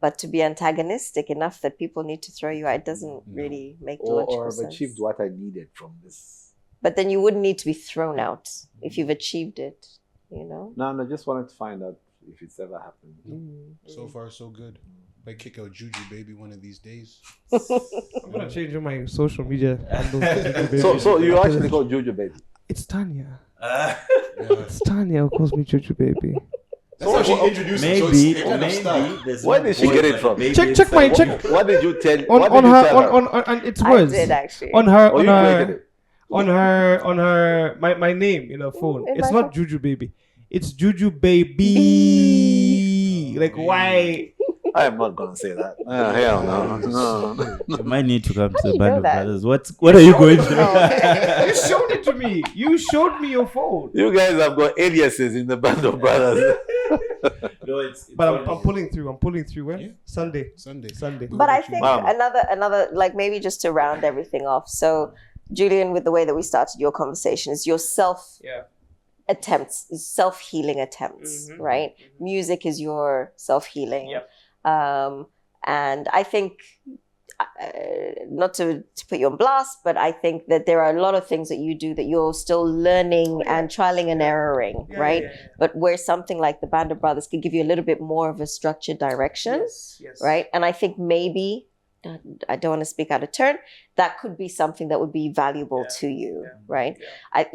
But to be antagonistic enough that people need to throw you out doesn't really make logical Or I've sense. achieved what I needed from this. But then you wouldn't need to be thrown out if you've achieved it, you know? No, just wanted to find out if it's ever happened. So far, so good. Might kick out Juju baby one of these days. I'm gonna change my social media handles. So you actually call Juju baby? It's Tanya. Yeah. It's Tanya who calls me Juju baby. That's how she introduced him. So Maybe, it's kind of stuck. there's Where no did she boy, get it but from? maybe Check it's my like- check What did you tell? on what on did you her tell her? on and it's I words did actually. on her Or on you created her it? on her my name in her phone. in It's my not phone. Juju baby. It's Juju baby. Like why? I am not gonna say that. Hell no. You might need to come to do the you band know of that? brothers. What are you going through? You showed it to me. You showed me your phone. You guys have got aliases in the band of brothers. No, it's But always- I'm pulling through. I'm pulling through. When Yeah. Sunday. Sunday. But I think Mama. another like maybe just to round everything off. So Julian, with the way that we started your conversation, is your self Yeah. attempts, self-healing attempts, Mhm. right? Music is your self-healing. Yep. And I think, not to put you on blast, but I think that there are a lot of things that you do that you're still learning and trialing and erroring, right? But where something like the Band of Brothers could give you a little bit more of a structured direction, Yes. right? And I think maybe, I don't want to speak out of turn, that could be something that would be valuable to you, right?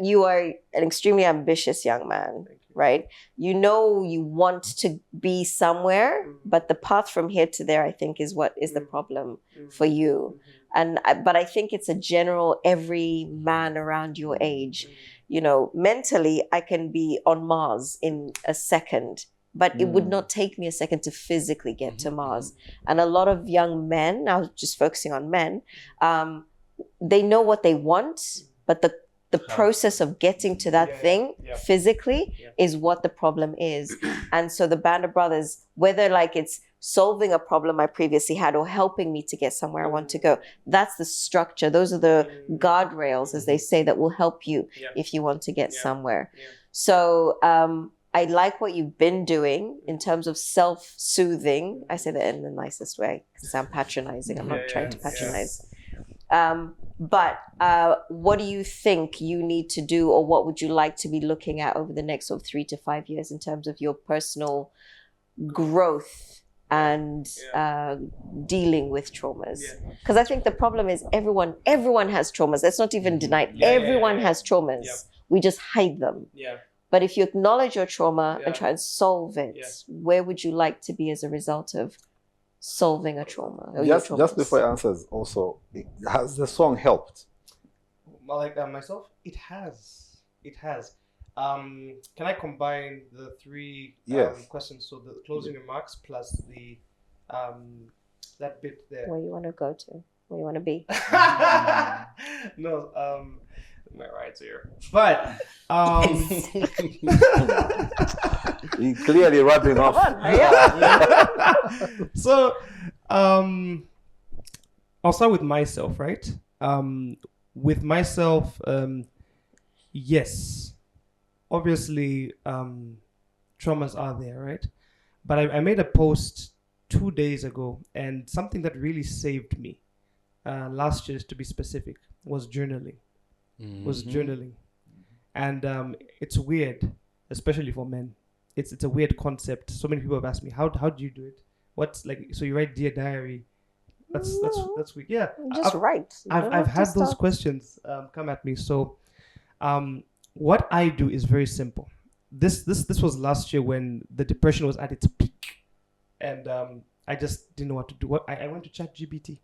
You are an extremely ambitious young man, right? You know you want to be somewhere, but the path from here to there, I think, is what is the problem for you. But I think it's a general, every man around your age, you know, mentally, I can be on Mars in a second, but it would not take me a second to physically get to Mars. And a lot of young men, now just focusing on men, they know what they want, but the process of getting to that thing physically is what the problem is. And so the Band of Brothers, whether like it's solving a problem I previously had or helping me to get somewhere I want to go, that's the structure. Those are the guardrails, as they say, that will help you if you want to get somewhere. So I like what you've been doing in terms of self-soothing. I say that in the nicest way because I'm patronizing. I'm not trying to patronize. But what do you think you need to do, or what would you like to be looking at over the next sort of 3 to 5 years in terms of your personal growth and dealing with traumas? Because I think the problem is everyone has traumas. Let's not even deny it. Everyone has traumas. We just hide them. But if you acknowledge your trauma and try and solve it, where would you like to be as a result of solving a trauma? Or Just before I answers, also, has the song helped? Well, like myself, it has. Can I combine the three questions? So the closing remarks plus the that bit there. Where you want to go to, where you want to be. No, my rights here. But He clearly rubbing off. so I'll start with myself, right? With myself, yes, obviously traumas are there, right? But I made a post 2 days ago, and something that really saved me last year, to be specific, was journaling. And it's weird, especially for men. It's a weird concept. So many people have asked me, how do you do it? What's like? So you write Dear Diary? That's weird. Yeah, Just write. I've had those questions come at me. So what I do is very simple. This was last year when the depression was at its peak, and I just didn't know what to do. I went to ChatGPT.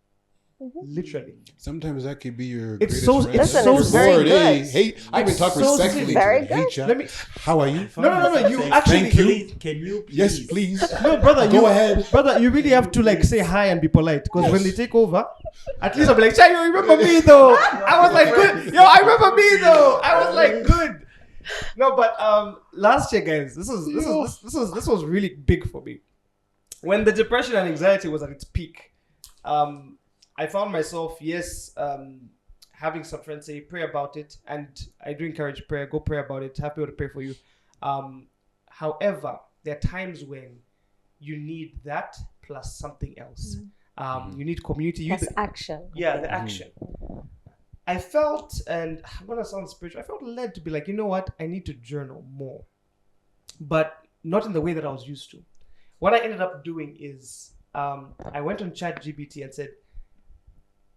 Literally. Sometimes that could be your It's greatest so- friend. it's so Lord, good. hey, I even talk so respectfully very to them. Hey, good. Chat, Let me- how are you? No. You actually. Can you please? Yes, please. No, brother. Go ahead. Brother. You really have to like say hi and be polite, because when they take over, at least I'll be like, "Chai, you remember me though?" I was like, "Good, yo, I remember me though." I was like, "Good." No, but last year, guys, this was really big for me. When the depression and anxiety was at its peak, I found myself, having some friends say, pray about it. And I do encourage prayer. Go pray about it. Have people to pray for you. However, there are times when you need that plus something else. You need community. That's action. Yeah, the action. I felt, and I'm gonna sound spiritual, I felt led to be like, you know what, I need to journal more. But not in the way that I was used to. What I ended up doing is I went on ChatGPT and said,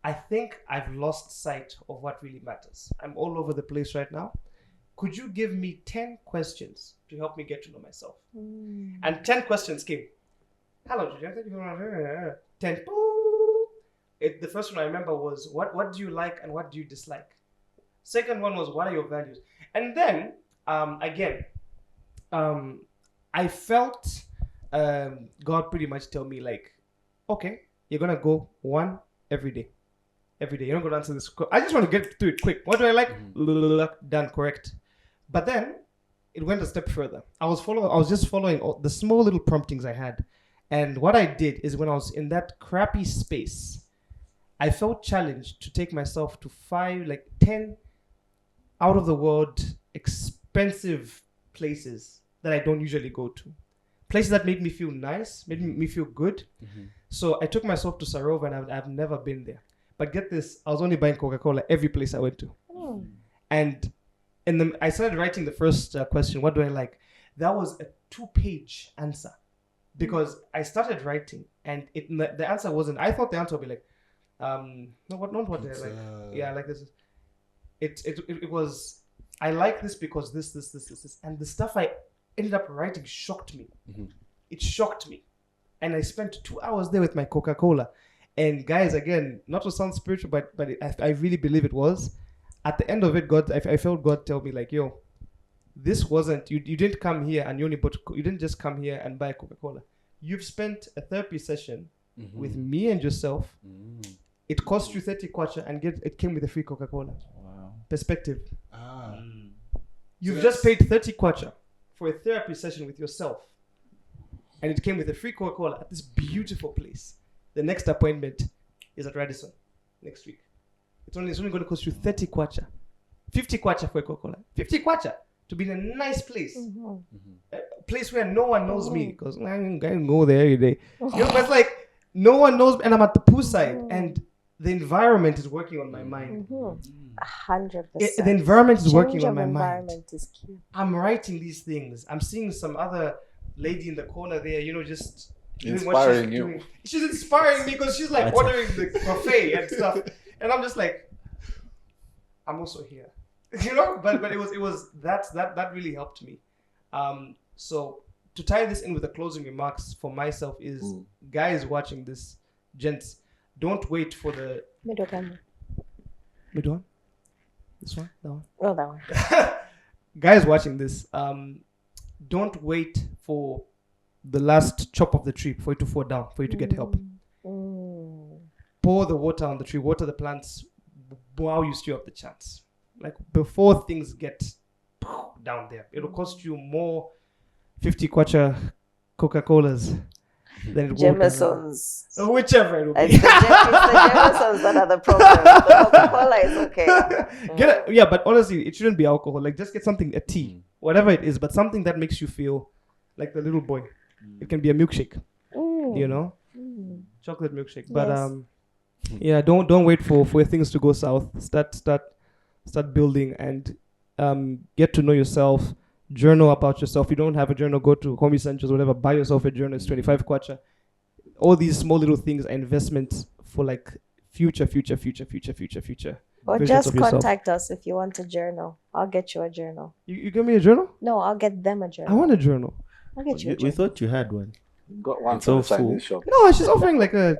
I think I've lost sight of what really matters. I'm all over the place right now. Could you give me 10 questions to help me get to know myself? And 10 questions came. Hello, Julian. 10. The first one I remember was, what do you like and what do you dislike? Second one was, what are your values? And then, again, I felt God pretty much tell me like, okay, you're going to go one every day. Every day. You're not going to answer this. I just want to get through it quick. What do I like? Done, correct. But then it went a step further. I was just following all the small little promptings I had. And what I did is when I was in that crappy space, I felt challenged to take myself to 10 out of the world expensive places that I don't usually go to. Places that made me feel nice, made me feel good. So I took myself to Sarova and I've never been there. But get this, I was only buying Coca-Cola every place I went to. And I started writing the first question, what do I like? That was a 2-page answer. Because I started writing and the answer wasn't, I thought the answer would be like, not what I like. Yeah, like this. It was, I like this because this. And the stuff I ended up writing shocked me. It shocked me. And I spent 2 hours there with my Coca-Cola. And guys, again, not to sound spiritual, but I really believe it was. At the end of it, I felt God tell me like, yo, this wasn't, you didn't come here and you didn't just come here and buy Coca-Cola. You've spent a therapy session with me and yourself. It cost you 30 kwacha and it came with a free Coca-Cola. Wow. Perspective. You've just paid 30 kwacha for a therapy session with yourself. And it came with a free Coca-Cola at this beautiful place. The next appointment is at Radisson next week. It's only going to cost you 30 kwacha. 50 kwacha for a Coca-Cola. 50 kwacha to be in a nice place. A place where no one knows me. Because I can go there every day. You know, but it's like, no one knows me and I'm at the poolside. And the environment is working on my mind. 100%. The environment is working on my mind. Environment is key. I'm writing these things. I'm seeing some other lady in the corner there, just doing what Inspiring she's you. doing. She's inspiring me because she's like ordering the buffet and stuff. And I'm just like, I'm also here. But it was that really helped me. So to tie this in with the closing remarks for myself is, guys watching this, gents, don't wait for the Middle camera. mid one. This one, that one. Oh, that one. Guys watching this, don't wait for the last chop of the tree for it to fall down, for you to get help. Pour the water on the tree, water the plants while you still have the chance. Like before things get down there. It'll cost you more 50 kwacha Coca-Colas than it will. Jamesons. Whichever it will be. It's the Jamesons that are the problem. The Coca-Cola is okay. Yeah, but honestly, it shouldn't be alcohol. Like just get something, a tea, whatever it is, but something that makes you feel like the little boy. It can be a milkshake, chocolate milkshake. But yeah, don't wait for things to go south. Start building and get to know yourself. Journal about yourself. If you don't have a journal, go to Homie Sanchez, whatever. Buy yourself a journal. It's 25 kwacha. All these small little things are investments for like future. Or versions just of yourself. contact us if you want a journal. I'll get you a journal. You give me a journal? No, I'll get them a I journal. want a journal. I'll get you a We journal. thought you had one. Got one It's from all the Chinese full. shop. No, she's offering like a.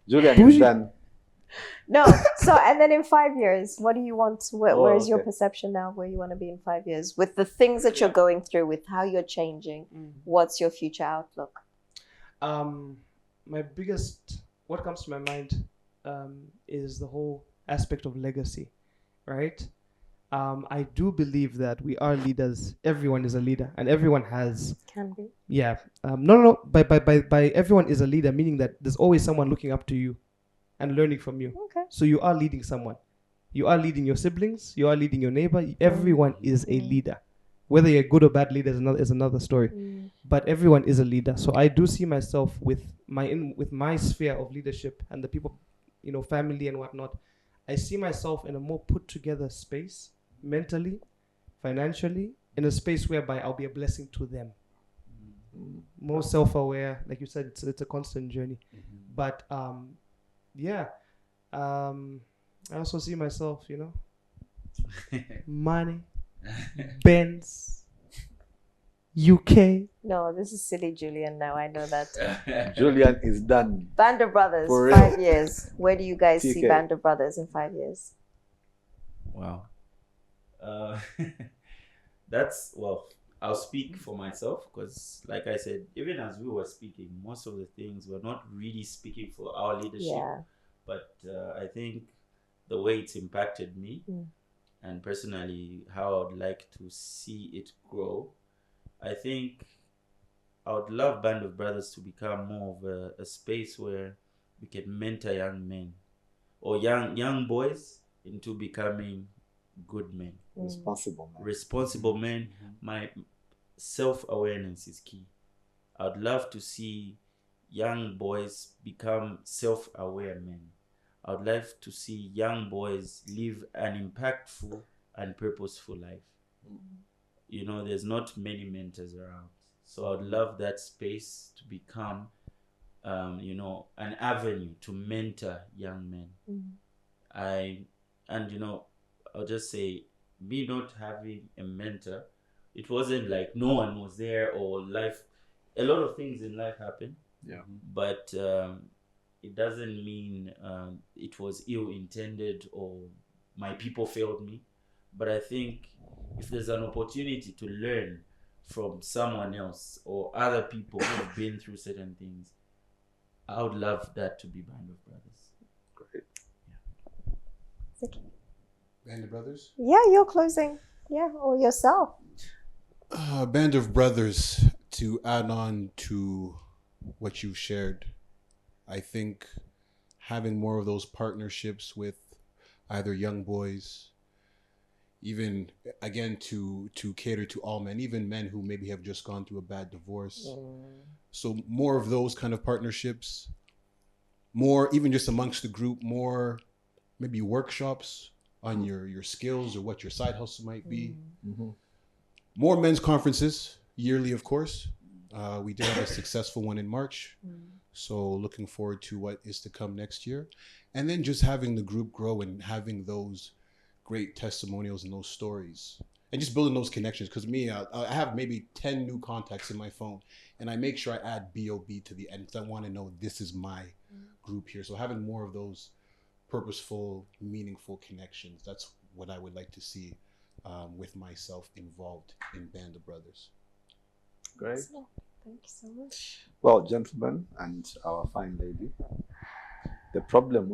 Julian Bougie. is done. No. So, and then in 5 years, what do you want? Where is your okay. perception now? Where you want to be in 5 years? With the things that you're going through, with how you're changing, what's your future outlook? My biggest, what comes to my mind, is the whole aspect of legacy, right? I do believe that we are leaders. Everyone is a leader, and everyone has. Can be. Yeah. No. By everyone is a leader, meaning that there's always someone looking up to you and learning from you. Okay. So you are leading someone. You are leading your siblings. You are leading your neighbor. Everyone is a leader. Whether you're a good or bad leader is another story. But everyone is a leader. So I do see myself with my sphere of leadership and the people, family and whatnot. I see myself in a more put together space, mentally, financially, in a space whereby I'll be a blessing to them. More self-aware, like you said, it's a constant journey. But I also see myself, money, Benz, UK. No, this is silly Julian now. I know that. Julian is done. Band of Brothers, For real. 5 years. Where do you guys see TK. Band of Brothers in 5 years? Wow. I'll speak for myself because, like I said, even as we were speaking, most of the things were not really speaking for our leadership. Yeah. But I think the way it's impacted me and personally how I would like to see it grow, I think I would love Band of Brothers to become more of a space where we can mentor young men or young boys into becoming good men. Responsible men. My self-awareness is key. I'd love to see young boys become self-aware men. I'd love to see young boys live an impactful and purposeful life. There's not many mentors around. So I'd love that space to become, an avenue to mentor young men. I'll just say, me not having a mentor, it wasn't like no one was there or life. A lot of things in life happen. Yeah. But it doesn't mean it was ill-intended or my people failed me. But I think if there's an opportunity to learn from someone else or other people who have been through certain things, I would love that to be Band of Brothers. Great. Band of Brothers? Yeah, you're closing. Yeah, or yourself. Band of Brothers, to add on to what you shared, I think having more of those partnerships with either young boys, even again to cater to all men, even men who maybe have just gone through a bad divorce. So more of those kind of partnerships, more even just amongst the group, more maybe workshops on your skills or what your side hustle might be. More men's conferences yearly, of course. We did have a successful one in March. So looking forward to what is to come next year. And then just having the group grow and having those great testimonials and those stories. And just building those connections. Because me, I have maybe 10 new contacts in my phone. And I make sure I add B.O.B. to the end because I want to know this is my group here. So having more of those purposeful, meaningful connections. That's what I would like to see with myself involved in Band of Brothers. Great. Thank you so much. Well, gentlemen and our fine lady, the problem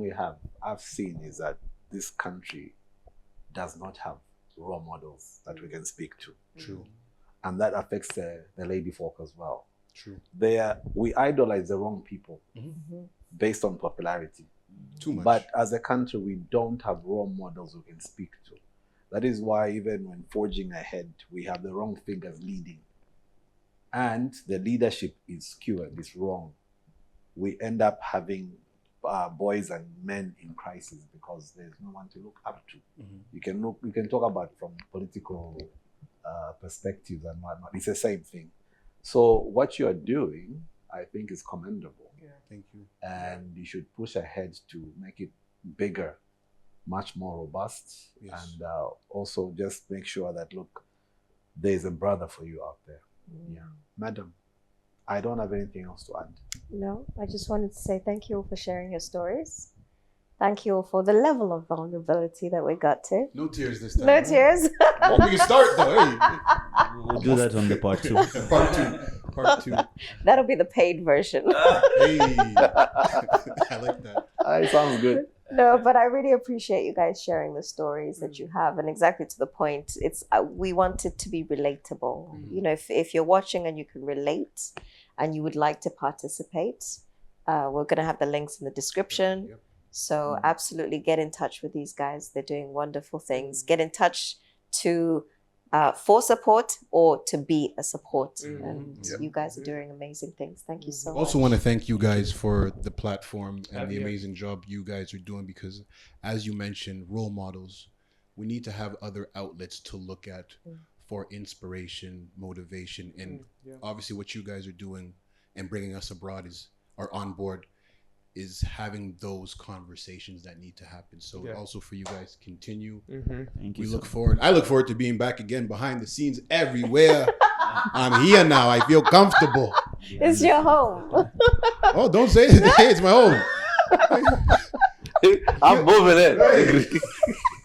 I've seen is that this country does not have role models that we can speak to. True. And that affects the lady folk as well. True. We idolize the wrong people based on popularity. Too much. But as a country, we don't have role models we can speak to. That is why even when forging ahead, we have the wrong figures leading. And the leadership is skewed, it's wrong. We end up having boys and men in crisis because there's no one to look up to. You can talk about from political perspectives and whatnot. It's the same thing. So what you're doing, I think, is commendable. Yeah, thank you. And you should push ahead to make it bigger, much more robust, and also just make sure that, look, there's a brother for you out there. Yeah. Madam, I don't have anything else to add. No, I just wanted to say thank you all for sharing your stories. Thank you all for the level of vulnerability that we got to. No tears this time. No tears. Well, we can start though. Hey. We'll do that on the part 2. Part two. That'll be the paid version. Hey. I like that. It sounds good. No, but I really appreciate you guys sharing the stories that you have, and exactly to the point. It's we want it to be relatable. You know, if you're watching and you can relate, and you would like to participate, we're gonna have the links in the description. Yep. So absolutely get in touch with these guys. They're doing wonderful things. Get in touch to for support or to be a support. And you guys are doing amazing things. Thank you so much. Also want to thank you guys for the platform and the Yeah. amazing job you guys are doing, because as you mentioned, role models, we need to have other outlets to look at for inspiration, motivation, and obviously what you guys are doing and bringing us abroad are on board is having those conversations that need to happen. So also for you guys, continue. Thank you. We look forward. I look forward to being back again behind the scenes everywhere. I'm here now. I feel comfortable. It's your home. Oh, don't say it. Hey, it's my home. I'm moving it.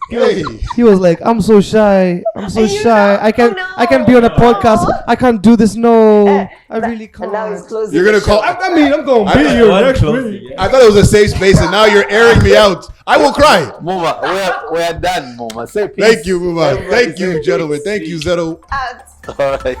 Hey. He was like, I'm so shy. I'm so You shy. know- I can oh, I can be on a no. podcast. I can't do this. No. I really And now he's can't. closing. You're the gonna call. show. I mean, I'm going to I- be here One next closing, week. yeah. I thought it was a safe space, and now you're airing me out. I will cry. Muma, we're done, Muma. Say peace. Thank you, Muma. Everybody Thank say you, peace. gentlemen. Thank you, Zedo. Out. All right.